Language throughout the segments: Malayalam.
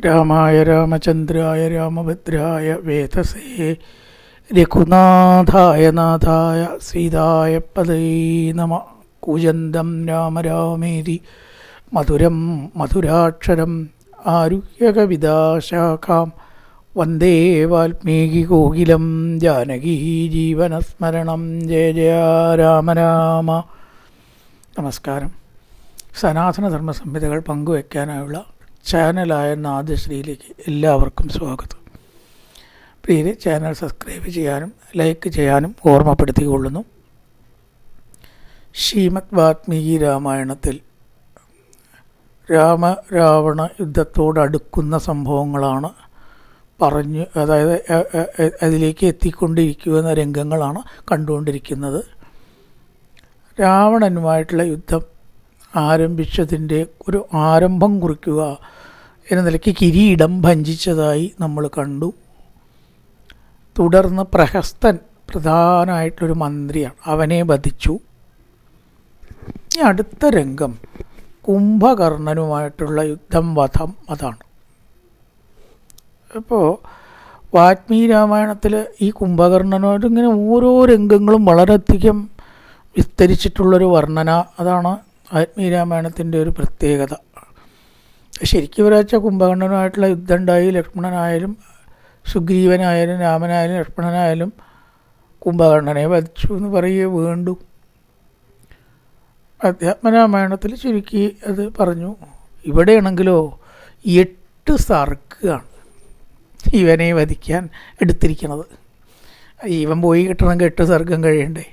രാമായ രാമചന്ദ്രായ രാമഭദ്രായ വേധസേ രഘുനാഥായ നാഥായ സീതായ പദൈ നമ. കൂജന്തം രാമ രാമേതി മധുരം മധുരാക്ഷരം ആരുഹ്യകവിതാശാഖാം വന്ദേ വാൽമീകികോകിലം ജാനകീ ജീവനസ്മരണം. ജയ ജയ രാമ രാമ. നമസ്കാരം. സനാതനധർമ്മ സംഹിതകൾ പങ്കുവയ്ക്കാനായുള്ള ചാനലായ നാദശ്രീയിലേക്ക് എല്ലാവർക്കും സ്വാഗതം. പ്രിയരെ, ചാനൽ സബ്സ്ക്രൈബ് ചെയ്യാനും ലൈക്ക് ചെയ്യാനും ഓർമ്മപ്പെടുത്തിക്കൊള്ളുന്നു. ശ്രീമദ് വാൽമീകി രാമായണത്തിൽ രാമരാവണ യുദ്ധത്തോടടുക്കുന്ന സംഭവങ്ങളാണ് അതായത് അതിലേക്ക് എത്തിക്കൊണ്ടിരിക്കുന്ന രംഗങ്ങളാണ് കണ്ടുകൊണ്ടിരിക്കുന്നത്. രാവണനുമായിട്ടുള്ള യുദ്ധം ആരംഭിച്ചതിൻ്റെ ഒരു ആരംഭം കുറിക്കുക എന്ന നിലയ്ക്ക് കിരീടം ഭഞ്ജിച്ചതായി നമ്മൾ കണ്ടു. തുടർന്ന് പ്രഹസ്തൻ പ്രധാനമായിട്ടൊരു മന്ത്രിയാണ്, അവനെ വധിച്ചു. ഈ അടുത്ത രംഗം കുംഭകർണനുമായിട്ടുള്ള യുദ്ധം, വധം, അതാണ്. അപ്പോൾ വാൽമീകി രാമായണത്തിൽ ഈ കുംഭകർണനോട് ഇങ്ങനെ ഓരോ രംഗങ്ങളും വളരെയധികം വിസ്തരിച്ചിട്ടുള്ളൊരു വർണ്ണന, അതാണ് വാൽമീകി രാമായണത്തിൻ്റെ ഒരു പ്രത്യേകത. ശരിക്കും ഒരാഴ്ച കുംഭകർണനുമായിട്ടുള്ള യുദ്ധം ഉണ്ടായി. ലക്ഷ്മണനായാലും സുഗ്രീവനായാലും രാമനായാലും ലക്ഷ്മണനായാലും കുംഭകർണനെ വധിച്ചു എന്ന് പറയുകയെ വേണ്ടു. അധ്യാത്മരാമായണത്തിൽ ചുരുക്കി അത് പറഞ്ഞു. ഇവിടെയാണെങ്കിലോ 8 സർഗാണ് ഇവനെ വധിക്കാൻ എടുത്തിരിക്കുന്നത്. ഇവൻ പോയി കിട്ടണമെങ്കിൽ 8 സർഗം കഴിയണ്ടേ?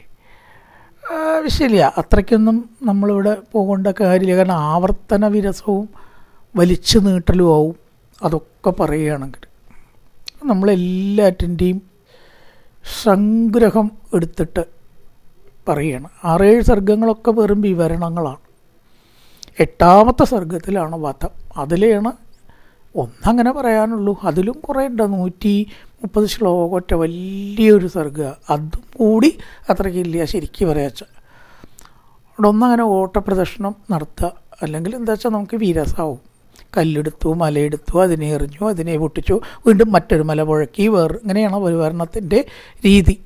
ആവശ്യമില്ല, അത്രയ്ക്കൊന്നും നമ്മളിവിടെ പോകേണ്ട കാര്യമില്ല. കാരണം ആവർത്തന വിരസവും വലിച്ചു നീട്ടലും ആവും അതൊക്കെ പറയുകയാണെങ്കിൽ. നമ്മളെല്ലാറ്റിൻ്റെയും സംഗ്രഹം എടുത്തിട്ട് പറയുകയാണ്. 6-7 സർഗങ്ങളൊക്കെ വെറും വിവരണങ്ങളാണ്. 8ാമത്തെ സർഗത്തിലാണ് വധം. അതിലാണ് ഒന്നങ്ങനെ പറയാനുള്ളൂ. അതിലും കുറേ ഉണ്ട്, 130 ശ്ലോകമൊറ്റ വലിയൊരു സർഗ. അതും കൂടി അത്രയ്ക്കില്ല ശരിക്കും പറയാച്ച. അവിടെ ഒന്നങ്ങനെ ഓട്ടപ്രദർശനം നടത്തുക, അല്ലെങ്കിൽ എന്താ വെച്ചാൽ നമുക്ക് വിരസാവും. കല്ലെടുത്തു, മലയെടുത്തു, അതിനെ എറിഞ്ഞു, അതിനെ പൊട്ടിച്ചു, വീണ്ടും മറ്റൊരു മല പുഴക്കി, ഇങ്ങനെയാണ് പരിവർണത്തിൻ്റെ രീതി.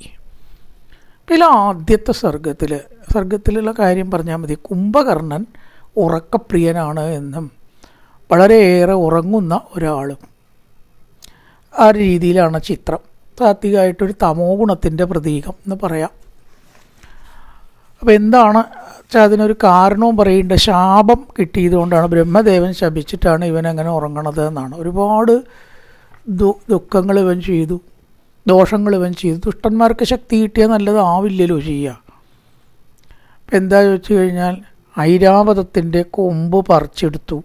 പിന്നെ ആദ്യത്തെ സർഗത്തിലുള്ള കാര്യം പറഞ്ഞാൽ മതി. കുംഭകർണൻ ഉറക്കപ്രിയനാണ് എന്നും വളരെയേറെ ഉറങ്ങുന്ന ഒരാളും ആ ഒരു രീതിയിലാണ് ചിത്രം. താത്വികമായിട്ടൊരു തമോ ഗുണത്തിൻ്റെ പ്രതീകം എന്ന് പറയാം. അപ്പോൾ എന്താണ് വെച്ചാൽ അതിനൊരു കാരണവും പറയേണ്ട. ശാപം കിട്ടിയതുകൊണ്ടാണ്, ബ്രഹ്മദേവൻ ശപിച്ചിട്ടാണ് ഇവനങ്ങനെ ഉറങ്ങണത് എന്നാണ്. ഒരുപാട് ദുഃഖങ്ങൾ ഇവൻ ചെയ്തു, ദോഷങ്ങൾ ഇവൻ ചെയ്തു. ദുഷ്ടന്മാർക്ക് ശക്തി കിട്ടിയാൽ നല്ലതാവില്ലല്ലോ ചെയ്യുക. അപ്പം എന്താ ചോദിച്ചു കഴിഞ്ഞാൽ, ഐരാവതത്തിൻ്റെ കൊമ്പ് പറിച്ചെടുത്തു.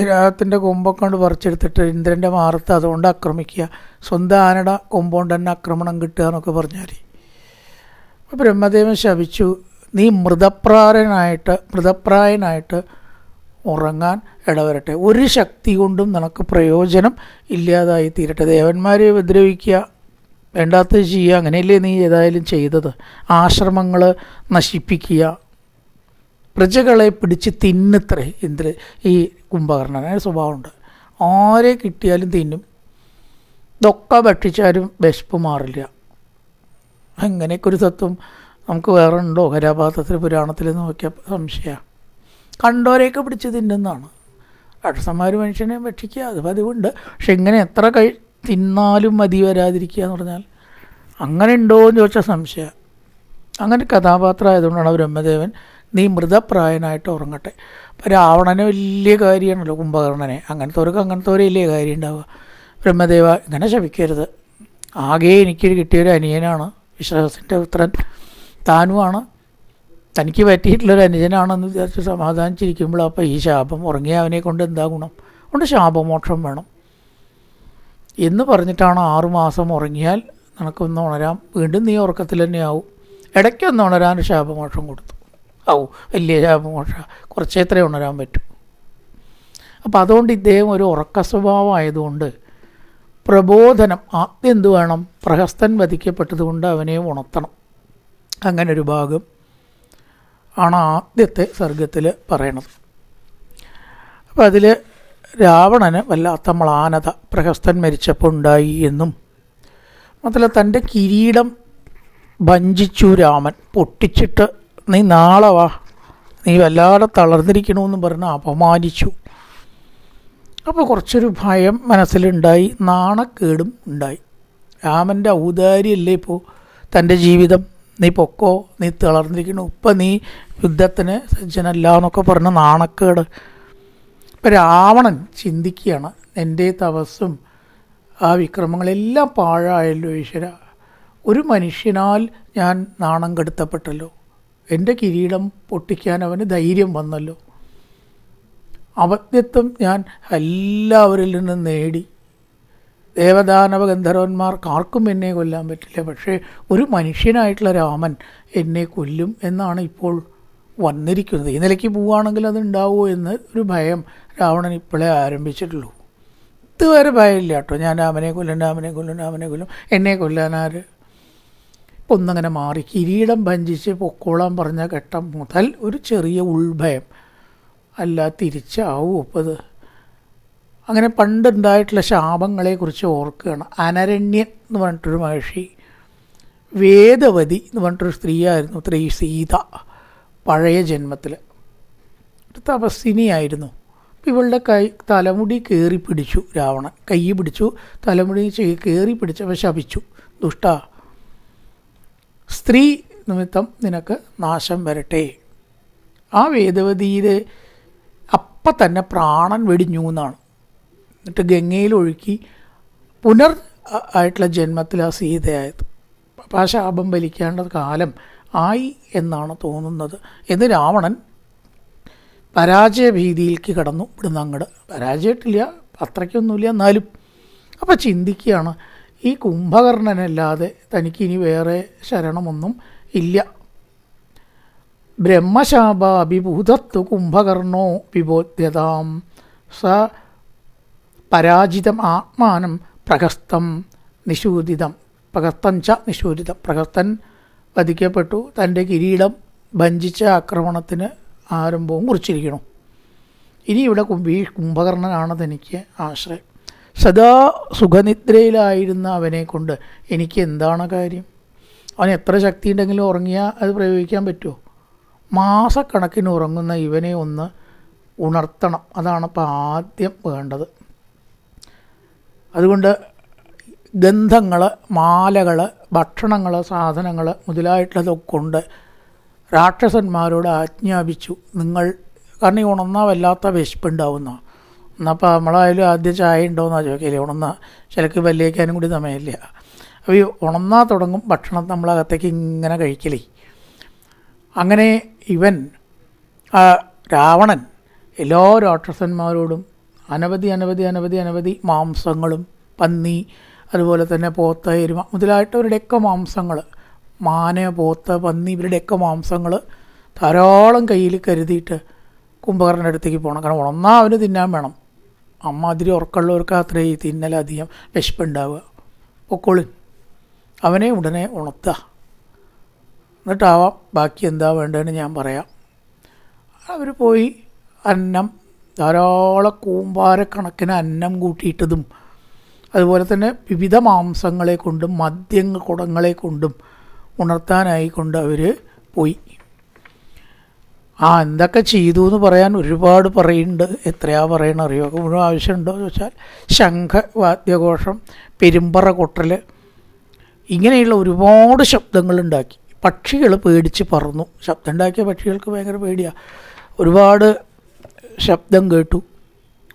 ഐരാവതത്തിൻ്റെ കൊമ്പൊക്കെ കൊണ്ട് പറിച്ചെടുത്തിട്ട് ഇന്ദ്രൻ്റെ മാറത്ത് അതുകൊണ്ട് ആക്രമിക്കുക, സ്വന്തം ആനയുടെ കൊമ്പുകൊണ്ട് തന്നെ ആക്രമണം കിട്ടുക എന്നൊക്കെ പറഞ്ഞാൽ. അപ്പോൾ ബ്രഹ്മദേവൻ ശപിച്ചു, നീ മൃതപ്രായനായിട്ട് ഉറങ്ങാൻ ഇടവരട്ടെ, ഒരു ശക്തി കൊണ്ടും നിനക്ക് പ്രയോജനം ഇല്ലാതായി തീരട്ടെ. ദേവന്മാരെ ഉപദ്രവിക്കുക, വേണ്ടാത്തത് ചെയ്യുക, അങ്ങനെയല്ലേ നീ ഏതായാലും ചെയ്തത്. ആശ്രമങ്ങൾ നശിപ്പിക്കുക, പ്രജകളെ പിടിച്ച് തിന്നത്രേ ഈ കുംഭകർണന് സ്വഭാവമുണ്ട്. ആരെ കിട്ടിയാലും തിന്നും. ഇതൊക്കെ ഭക്ഷിച്ചാലും വിശപ്പ് മാറില്ല. അങ്ങനെയൊക്കെ ഒരു തത്വം നമുക്ക് വേറെ ഉണ്ടോ? കഥാപാത്രത്തിൽ പുരാണത്തിൽ നോക്കിയാൽ സംശയമാണ്. കണ്ടോരെയൊക്കെ പിടിച്ച് തിന്നുന്നതാണ്. രാക്ഷസന്മാർ മനുഷ്യനെ ഭക്ഷിക്കുക, അത് പതിവുണ്ട്. പക്ഷെ ഇങ്ങനെ എത്ര തിന്നാലും മതി വരാതിരിക്കുക എന്ന് പറഞ്ഞാൽ അങ്ങനെ ഉണ്ടോ എന്ന് ചോദിച്ചാൽ സംശയമാണ്. അങ്ങനെ കഥാപാത്രം ആയതുകൊണ്ടാണ് ബ്രഹ്മദേവൻ നീ മൃതപ്രായനായിട്ട് ഉറങ്ങട്ടെ. അപ്പോൾ രാവണന് വലിയ കാര്യമാണല്ലോ കുംഭകർണനെ. അങ്ങനത്തെ ഒരു വലിയ കാര്യം ഉണ്ടാവുക. ബ്രഹ്മദേവ ഇങ്ങനെ ശപിക്കരുത്, ആകെ എനിക്ക് കിട്ടിയൊരു അനിയനാണ്, വിശ്വാസത്തിൻ്റെ പുത്രൻ താനുമാണ്, തനിക്ക് പറ്റിയിട്ടുള്ളൊരു അനുജനാണെന്ന് വിചാരിച്ച് സമാധാനിച്ചിരിക്കുമ്പോൾ അപ്പോൾ ഈ ശാപം, ഉറങ്ങിയ അവനെ കൊണ്ട് എന്താ ഗുണം? കൊണ്ട് ശാപമോക്ഷം വേണം എന്ന് പറഞ്ഞിട്ടാണ് 6 മാസം ഉറങ്ങിയാൽ നിനക്കൊന്ന് ഉണരാം, വീണ്ടും നീ ഉറക്കത്തിൽ തന്നെ ആവും, ഇടയ്ക്കൊന്ന് ഉണരാൻ ശാപമോക്ഷം കൊടുത്തു. വലിയ ശാപമോക്ഷം, കുറച്ചേത്രേ ഉണരാൻ പറ്റും. അപ്പോൾ അതുകൊണ്ട് ഇദ്ദേഹം ഒരു ഉറക്ക സ്വഭാവമായതുകൊണ്ട് പ്രബോധനം ആദ്യം എന്ത് വേണം? പ്രഹസ്തൻ വധിക്കപ്പെട്ടതുകൊണ്ട് അവനെ ഉണർത്തണം. അങ്ങനൊരു ഭാഗം ആണ് ആദ്യത്തെ സർഗത്തിൽ പറയണത്. അപ്പോൾ അതിൽ രാവണന് വല്ലാത്ത മ്ലാനത പ്രഹസ്തൻ മരിച്ചപ്പോൾ ഉണ്ടായി എന്നും മാത്രമല്ല തൻ്റെ കിരീടം ഭഞ്ജിച്ചു രാമൻ, പൊട്ടിച്ചിട്ട് നീ നാളെ വാ, നീ വല്ലാതെ തളർന്നിരിക്കണമെന്ന് പറഞ്ഞ് അപമാനിച്ചു. അപ്പോൾ കുറച്ചൊരു ഭയം മനസ്സിലുണ്ടായി, നാണക്കേടും ഉണ്ടായി. രാമൻ്റെ ഔദാര്യമല്ലേ ഇപ്പോൾ തൻ്റെ ജീവിതം, നീ പൊക്കോ, നീ തളർന്നിരിക്കണു, ഇപ്പം നീ യുദ്ധത്തിന് സജ്ജനല്ല എന്നൊക്കെ പറഞ്ഞ് നാണക്കേട്. ഇപ്പം രാവണൻ ചിന്തിക്കുകയാണ്, എൻ്റെ തപസ്സും ആ വിക്രമങ്ങളെല്ലാം പാഴായല്ലോ ഈശ്വര, ഒരു മനുഷ്യനാൽ ഞാൻ നാണം കെടുത്തപ്പെട്ടല്ലോ, എൻ്റെ കിരീടം പൊട്ടിക്കാൻ അവന് ധൈര്യം വന്നല്ലോ, അപത്യത്വം ഞാൻ എല്ലാവരിൽ നിന്നും നേടി, ദേവദാനവ ഗന്ധർവന്മാർക്ക് ആർക്കും എന്നെ കൊല്ലാൻ പറ്റില്ല, പക്ഷേ ഒരു മനുഷ്യനായിട്ടുള്ള രാമൻ എന്നെ കൊല്ലും എന്നാണ് ഇപ്പോൾ വന്നിരിക്കുന്നത്. ഈ നിലയ്ക്ക് പോവുകയാണെങ്കിൽ അതുണ്ടാവുമോ എന്ന് ഒരു ഭയം രാവണൻ ഇപ്പോഴേ ആരംഭിച്ചിട്ടുള്ളൂ. ഇതുവരെ ഭയമില്ല കേട്ടോ, ഞാൻ രാമനെ കൊല്ലും, എന്നെ കൊല്ലാനാര്. ഇപ്പം ഒന്നങ്ങനെ മാറി, കിരീടം ഭഞ്ജിച്ച് പൊക്കോളാൻ പറഞ്ഞ ഘട്ടം മുതൽ ഒരു ചെറിയ ഉൾഭയം, അല്ല തിരിച്ചാവും ഇപ്പത്. അങ്ങനെ പണ്ടുണ്ടായിട്ടുള്ള ശാപങ്ങളെക്കുറിച്ച് ഓർക്കുകയാണ്. അനരണ്യൻ എന്ന് പറഞ്ഞിട്ടൊരു മഹർഷി, വേദവതി എന്ന് പറഞ്ഞിട്ടൊരു സ്ത്രീയായിരുന്നു, സീത, പഴയ ജന്മത്തിൽ ഒരു തപസ്സിനിയായിരുന്നു. ഇവളുടെ തലമുടി കയറി പിടിച്ചു രാവണൻ, കൈ പിടിച്ചു, തലമുടി കയറി പിടിച്ചവ ശപിച്ചു, ദുഷ്ട സ്ത്രീ നിമിത്തം നിനക്ക് നാശം വരട്ടെ. ആ വേദവതിയുടെ അപ്പം തന്നെ പ്രാണൻ വെടിഞ്ഞു എന്നാണ്. എന്നിട്ട് ഗംഗയിൽ ഒഴുക്കി പുനർ ആയിട്ടുള്ള ജന്മത്തിൽ ആ സീതയായത്. അപ്പം ആ ശാപം വലിക്കേണ്ട കാലം ആയി എന്നാണ് തോന്നുന്നത് എന്ന് രാവണൻ പരാജയഭീതിയിലേക്ക് കടന്നു. ഇവിടുന്ന് അങ്ങോട്ട് പരാജയമായിട്ടില്ല, അത്രയ്ക്കൊന്നുമില്ല, എന്നാലും അപ്പോൾ ചിന്തിക്കുകയാണ്, ഈ കുംഭകർണനല്ലാതെ തനിക്കിനി വേറെ ശരണമൊന്നും ഇല്ല. ബ്രഹ്മശാപാഭിഭൂതത്വ കുംഭകർണോ വിബോധ്യതാം സ പരാജിതം ആത്മാനം പ്രഹസ്തം നിഷൂദിതം പ്രഹസ്തൻ വധിക്കപ്പെട്ടു, തൻ്റെ കിരീടം ഭഞ്ജിച്ച ആക്രമണത്തിന് ആരംഭവും കുറിച്ചിരിക്കണം. ഇനി ഇവിടെ കുംഭകർണനാണ് തനിക്ക് ആശ്രയം. സദാ സുഖനിദ്രയിലായിരുന്ന അവനെ കൊണ്ട് എനിക്ക് എന്താണ് കാര്യം? അവൻ എത്ര ശക്തി ഉണ്ടെങ്കിലും ഉറങ്ങിയാൽ അത് പ്രയോഗിക്കാൻ പറ്റുമോ? മാസക്കണക്കിന് ഉറങ്ങുന്ന ഇവനെ ഒന്ന് ഉണർത്തണം, അതാണ് ഇപ്പോൾ ആദ്യം വേണ്ടത്. അതുകൊണ്ട് ഗന്ധങ്ങൾ, മാലകൾ, ഭക്ഷണങ്ങൾ, സാധനങ്ങൾ മുതലായിട്ടുള്ളതൊക്കെ കൊണ്ട് രാക്ഷസന്മാരോട് ആജ്ഞാപിച്ചു, നിങ്ങൾ കാരണം ഈ ഉണർന്നാൽ വല്ലാത്ത വിശപ്പുണ്ടാവുന്ന, എന്നപ്പോൾ നമ്മളായാലും ആദ്യം ചായ ഉണ്ടോയെന്നാണ് ചോദിക്കില്ലേ, ഉണർന്നാൽ ചിലക്ക് പല്ലേക്കാനും കൂടി സമയമില്ല. അപ്പോൾ ഈ ഉണർന്നാൽ തുടങ്ങും ഭക്ഷണം നമ്മളകത്തേക്ക് ഇങ്ങനെ കഴിക്കലേ. അങ്ങനെ ഇവൻ രാവണൻ എല്ലാ രാക്ഷസന്മാരോടും അനവധി മാംസങ്ങളും, പന്നി, അതുപോലെ തന്നെ പോത്ത്, എരുമ മുതലായിട്ടവരുടെയൊക്കെ മാംസങ്ങൾ, മാന, പോത്ത്, പന്നി, ഇവരുടെയൊക്കെ മാംസങ്ങൾ ധാരാളം കയ്യിൽ കരുതിയിട്ട് കുംഭകർണൻ്റെ അടുത്തേക്ക് പോകണം. കാരണം ഉണർന്നാൽ അവന് തിന്നാൻ വേണം. അമ്മാതിരി ഉറക്കമുള്ളവർക്ക് അത്രയും തിന്നലധികം വിശപ്പുണ്ടാവുക. പൊക്കോളിൻ, അവനെ ഉടനെ ഉണർത്തുക, എന്നിട്ടാവാം ബാക്കി എന്താ വേണ്ടതെന്ന് ഞാൻ പറയാം. അവർ പോയി അന്നം, ധാരാളം കൂമ്പാരക്കണക്കിന് അന്നം കൂട്ടിയിട്ടതും അതുപോലെ തന്നെ വിവിധ മാംസങ്ങളെ കൊണ്ടും കുടങ്ങളെ കൊണ്ടും ഉണർത്താനായിക്കൊണ്ട് അവർ പോയി. എന്തൊക്കെ ചെയ്തു എന്ന് പറയാൻ ഒരുപാട് പറയുന്നുണ്ട്. എത്രയാ പറയണറിയോ? മുഴുവൻ ആവശ്യമുണ്ടോ എന്ന് ചോദിച്ചാൽ ശംഖ വാദ്യഘോഷം, പെരുമ്പറ കൊട്ടൽ, ഇങ്ങനെയുള്ള ഒരുപാട് ശബ്ദങ്ങളുണ്ടാക്കി. പക്ഷികൾ പേടിച്ച് പറന്നു. ശബ്ദം ഉണ്ടാക്കിയ പക്ഷികൾക്ക് ഭയങ്കര പേടിയാണ്. ഒരുപാട് ശബ്ദം കേട്ടു.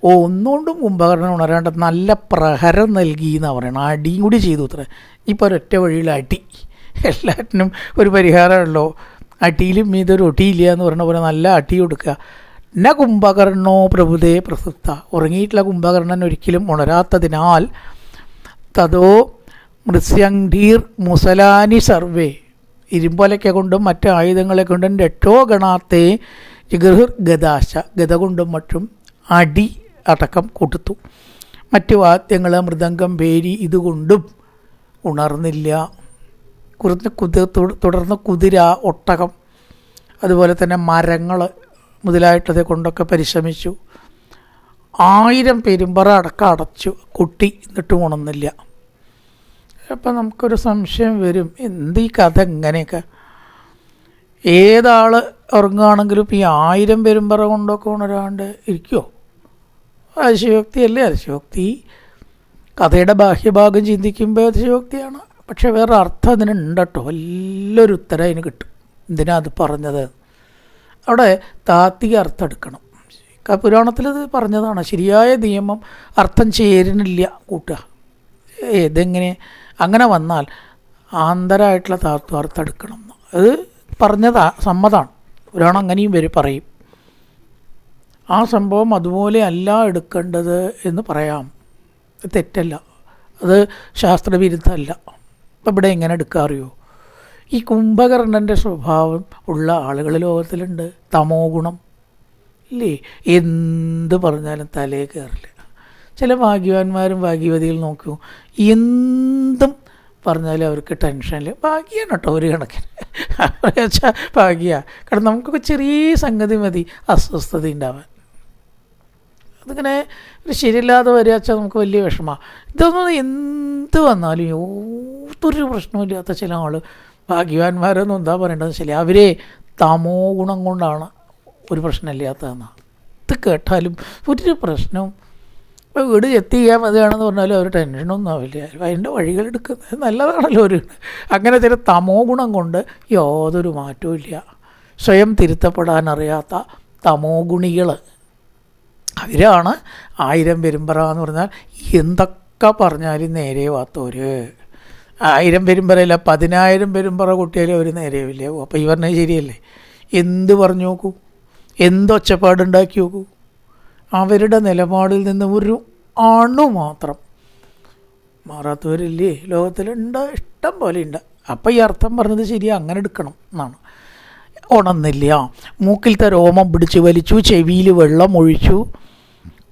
ഒന്നുകൊണ്ടും കുംഭകർണൻ ഉണരാണ്ട് നല്ല പ്രഹരം നൽകി എന്നാണ് പറയണം. അടിയും കൂടി ചെയ്തു അത്ര. ഇപ്പോൾ ഒരൊറ്റ വഴിയിൽ അടി, എല്ലാറ്റിനും ഒരു പരിഹാരമുള്ളൂ. അടിയിലും ഇതൊരു ഒട്ടിയില്ല എന്ന് പറഞ്ഞ പോലെ നല്ല അടി കൊടുക്കുക. ന കുംഭകർണോ പ്രഭുതേ പ്രസുപ്ത, ഉറങ്ങിയിട്ടുള്ള കുംഭകർണൻ ഒരിക്കലും ഉണരാത്തതിനാൽ തതോ മൃസ്യംധീർ മുസലാനി സർവേ, ഇരുമ്പൊലയ്ക്ക കൊണ്ടും മറ്റ് ആയുധങ്ങളെ കൊണ്ടും രക്ഷോ ഗണാത്തെ ജിഗൃഹുർ ഗദാശ, ഗത കൊണ്ടും മറ്റും അടി അടക്കം കൊടുത്തു. മറ്റ് വാദ്യങ്ങൾ, മൃദംഗം, പേരി ഇതുകൊണ്ടും ഉണർന്നില്ല. തുടർന്ന് കുതിര, ഒട്ടകം, അതുപോലെ തന്നെ മരങ്ങൾ മുതലായിട്ടതെ കൊണ്ടൊക്കെ പരിശ്രമിച്ചു. 1000 പെരുമ്പറ അടക്കം അടച്ചു കുട്ടി, എന്നിട്ട് ഉണർന്നില്ല. അപ്പം നമുക്കൊരു സംശയം വരും, എന്ത് ഈ കഥ ഇങ്ങനെയൊക്കെ? ഏതാൾ ഉറങ്ങുകയാണെങ്കിലും ഇപ്പം ഈ 1000 പെരുമ്പറ കൊണ്ടൊക്കെ ഉണരാണ്ട് ഇരിക്കുമോ? അതിശയോക്തിയല്ലേ? അതിശയോക്തി കഥയുടെ ബാഹ്യഭാഗം ചിന്തിക്കുമ്പോൾ അതിശയോക്തിയാണ്. പക്ഷെ വേറെ അർത്ഥം അതിനുണ്ട് കേട്ടോ, വലിയൊരു ഉത്തരം അതിന് കിട്ടും. എന്തിനാ അത് പറഞ്ഞത്? അവിടെ താത്വിക അർത്ഥം എടുക്കണം. പുരാണത്തിൽ ഇത് പറഞ്ഞതാണ്. ശരിയായ നിയമം അർത്ഥം ചേരുന്നില്ല കൂട്ടുക. ഇതെങ്ങനെ അങ്ങനെ വന്നാൽ ആന്തരായിട്ടുള്ള താത്വാർത്ഥം എടുക്കണം. അത് പറഞ്ഞതാ, സമ്മതമാണ്. പുരാണം അങ്ങനെയും പറയും. ആ സംഭവം അതുപോലെ അല്ല എടുക്കേണ്ടത് എന്ന് പറയാം. തെറ്റല്ല, അത് ശാസ്ത്രവിരുദ്ധമല്ല. ഇപ്പം ഇവിടെ എങ്ങനെ എടുക്കാറിയോ? ഈ കുംഭകർണൻ്റെ സ്വഭാവം ഉള്ള ആളുകൾ ലോകത്തിലുണ്ട്. തമോ ഗുണം ഇല്ലേ? എന്ത് പറഞ്ഞാലും തലേ കയറില്ല. ചില ഭാഗ്യവാന്മാരും ഭാഗ്യവതികൾ നോക്കൂ, എന്തും പറഞ്ഞാലും അവർക്ക് ടെൻഷനിൽ. ഭാഗ്യമാണ് കേട്ടോ ഒരു കണക്കിന്. വെച്ചാൽ ഭാഗ്യമാണ്. കാരണം നമുക്കൊക്കെ ചെറിയ സംഗതി മതി അസ്വസ്ഥത ഉണ്ടാവാൻ. അതിങ്ങനെ ഒരു ശരിയില്ലാതെ വരിക വെച്ചാൽ നമുക്ക് വലിയ വിഷമമാണ്. ഇതൊന്നും എന്ത് വന്നാലും യാതൊരു പ്രശ്നമില്ലാത്ത ചില ആൾ ഭാഗ്യവാന്മാരൊന്നും എന്താ പറയേണ്ടതെന്ന് വെച്ചാൽ അവരെ തമോ ഗുണം കൊണ്ടാണ് ഒരു പ്രശ്നമില്ലാത്തതെന്നാണ്. ഇത് കേട്ടാലും ഒരു പ്രശ്നവും ഇപ്പോൾ വീട് ചെത്തി ചെയ്യാൻ മതിയാണെന്ന് പറഞ്ഞാലും അവർ ടെൻഷനൊന്നും ആവില്ല. അതിൻ്റെ വഴികളെടുക്കുന്നത് നല്ലതാണല്ലോ. ഒരു അങ്ങനെ ചില തമോ ഗുണം കൊണ്ട് യാതൊരു മാറ്റവും ഇല്ല. സ്വയം തിരുത്തപ്പെടാനറിയാത്ത തമോ ഗുണികൾ അവരാണ് 1000 പെരുമ്പറ എന്ന് പറഞ്ഞാൽ എന്തൊക്കെ പറഞ്ഞാലും നേരെ വാത്തോര്. 1000 പെരുമ്പറയില്ല, 10,000 പെരുമ്പറ കൂട്ടിയാലും അവർ നേരെയാവില്ല. അപ്പോൾ ഈ പറഞ്ഞത് ശരിയല്ലേ? എന്ത് പറഞ്ഞു നോക്കൂ, എന്തൊച്ചപ്പാടുണ്ടാക്കി നോക്കൂ. അവരുടെ നിലപാടിൽ നിന്ന് ഒരു അണു മാത്രം മാറാത്തവരില്ലേ ലോകത്തിലുണ്ട്, ഇഷ്ടം പോലെ ഉണ്ട്. അപ്പം ഈ അർത്ഥം പറഞ്ഞത് ശരിയാ, അങ്ങനെ എടുക്കണം എന്നാണ്. ഉണർന്നില്ല, മൂക്കിലത്തെ രോമം പിടിച്ച് വലിച്ചു, ചെവിയിൽ വെള്ളം ഒഴിച്ചു,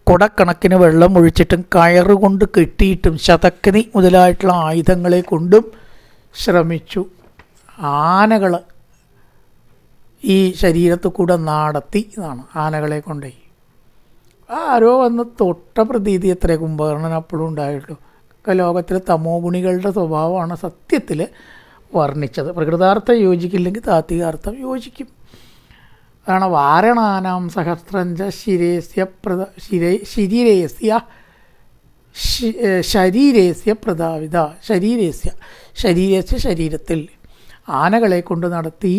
കുടക്കണക്കിന് വെള്ളം ഒഴിച്ചിട്ടും കയറുകൊണ്ട് കെട്ടിയിട്ടും ശതക്കനി മുതലായിട്ടുള്ള ആയുധങ്ങളെ കൊണ്ടും ശ്രമിച്ചു. ആനകൾ ഈ ശരീരത്തിൽ കൂടെ നടത്തി എന്നാണ്, ആനകളെ കൊണ്ടേ. ആരോ വന്ന് തൊട്ട പ്രതീതി എത്ര കുംഭകർണൻ അപ്പോഴും ഉണ്ടായിട്ടുള്ളൂ. ലോകത്തിലെ തമോ ഗുണികളുടെ സ്വഭാവമാണ് സത്യത്തിൽ വർണ്ണിച്ചത്. പ്രകൃതാർത്ഥം യോജിക്കില്ലെങ്കിൽ താത്വികാർത്ഥം യോജിക്കും. അതാണ് വാരണാനാം സഹസ്രഞ്ച ശരീരേസ്യ പ്രതാവിത. ശരീരേസ്യ ശരീരത്തിൽ ആനകളെ കൊണ്ട് നടത്തി.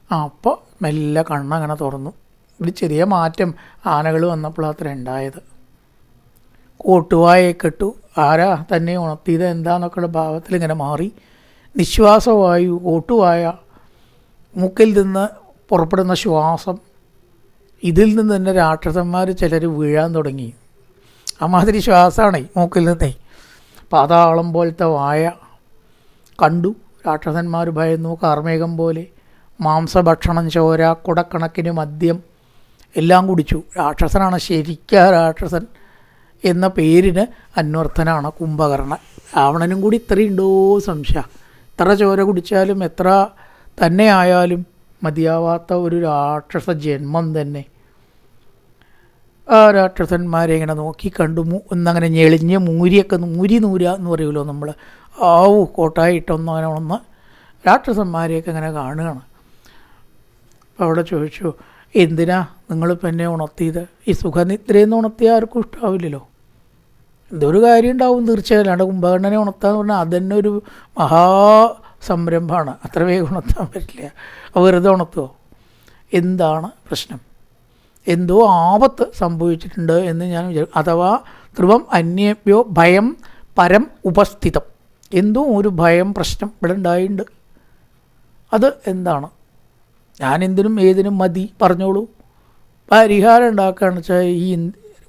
അപ്പോൾ മെല്ലെ കണ്ണങ്ങനെ തുറന്നു. ഒരു ചെറിയ മാറ്റം ആനകൾ വന്നപ്പോൾ അത്ര ഉണ്ടായത്. കോട്ടുവായെ കെട്ടു. ആരാ തന്നെ ഉണർത്തിയത് എന്താന്നൊക്കെയുള്ള ഭാവത്തിൽ ഇങ്ങനെ മാറി. നിശ്വാസവായു, കോട്ടുവായ, മൂക്കിൽ നിന്ന് പുറപ്പെടുന്ന ശ്വാസം, ഇതിൽ നിന്ന് തന്നെ രാക്ഷസന്മാർ ചിലർ വീഴാൻ തുടങ്ങി. അമാതിരി ശ്വാസമാണ് മൂക്കിൽ നിന്നേ. പാതാളം പോലത്തെ വായ കണ്ടു. രാക്ഷസന്മാർ ഭയന്നു. കാർമേഘം പോലെ മാംസഭക്ഷണം, ചോര, കുടക്കണക്കിന് മദ്യം എല്ലാം കുടിച്ചു. രാക്ഷസനാണ് ശരിക്കാ. രാക്ഷസൻ എന്ന പേരിന് അന്വർത്ഥനാണ് കുംഭകർണൻ. രാവണനും കൂടി ഇത്രയുണ്ടോ സംശയം. എത്ര ചോര കുടിച്ചാലും എത്ര തന്നെ ആയാലും മതിയാവാത്ത ഒരു രാക്ഷസ ജന്മം തന്നെ. ആ രാക്ഷസന്മാരെ ഇങ്ങനെ നോക്കി കണ്ടു. ഒന്നങ്ങനെ ഞെളിഞ്ഞ് മൂരിയൊക്കെ മൂരി നൂര എന്ന് പറയുമല്ലോ നമ്മൾ. കോട്ടായിട്ടൊന്നും അങ്ങനെ ഒന്ന് രാക്ഷസന്മാരെയൊക്കെ ഇങ്ങനെ കാണുകയാണ്. അപ്പോൾ അവിടെ ചോദിച്ചു, എന്തിനാ നിങ്ങളിപ്പോൾ എന്നെ ഉണർത്തിയത്? ഈ സുഖനിദ്രയെന്ന് ഉണർത്തിയാൽ ആർക്കും ഇഷ്ടാവില്ലല്ലോ. എന്തൊരു കാര്യം ഉണ്ടാവും തീർച്ചയായും. അല്ലാണ്ട് കുംഭകർണനെ ഉണർത്താന്ന് പറഞ്ഞാൽ അതന്നെ ഒരു മഹാസംരംഭമാണ്. അത്ര വേഗം ഉണർത്താൻ പറ്റില്ല. വെറുതെ ഉണർത്തുമോ? എന്താണ് പ്രശ്നം? എന്തോ ആപത്ത് സംഭവിച്ചിട്ടുണ്ട് എന്ന് ഞാൻ വിചാരിക്കും. അഥവാ ധ്രുവം അന്യേഭ്യോ ഭയം പരം ഉപസ്ഥിതം. എന്തോ ഒരു ഭയം, പ്രശ്നം ഇവിടെ ഉണ്ടായിട്ടുണ്ട്. അത് എന്താണ്? ഞാൻ എന്തിനും ഏതിനും മതി, പറഞ്ഞോളൂ. പരിഹാരം ഉണ്ടാക്കുകയാണെന്ന് വെച്ചാൽ ഈ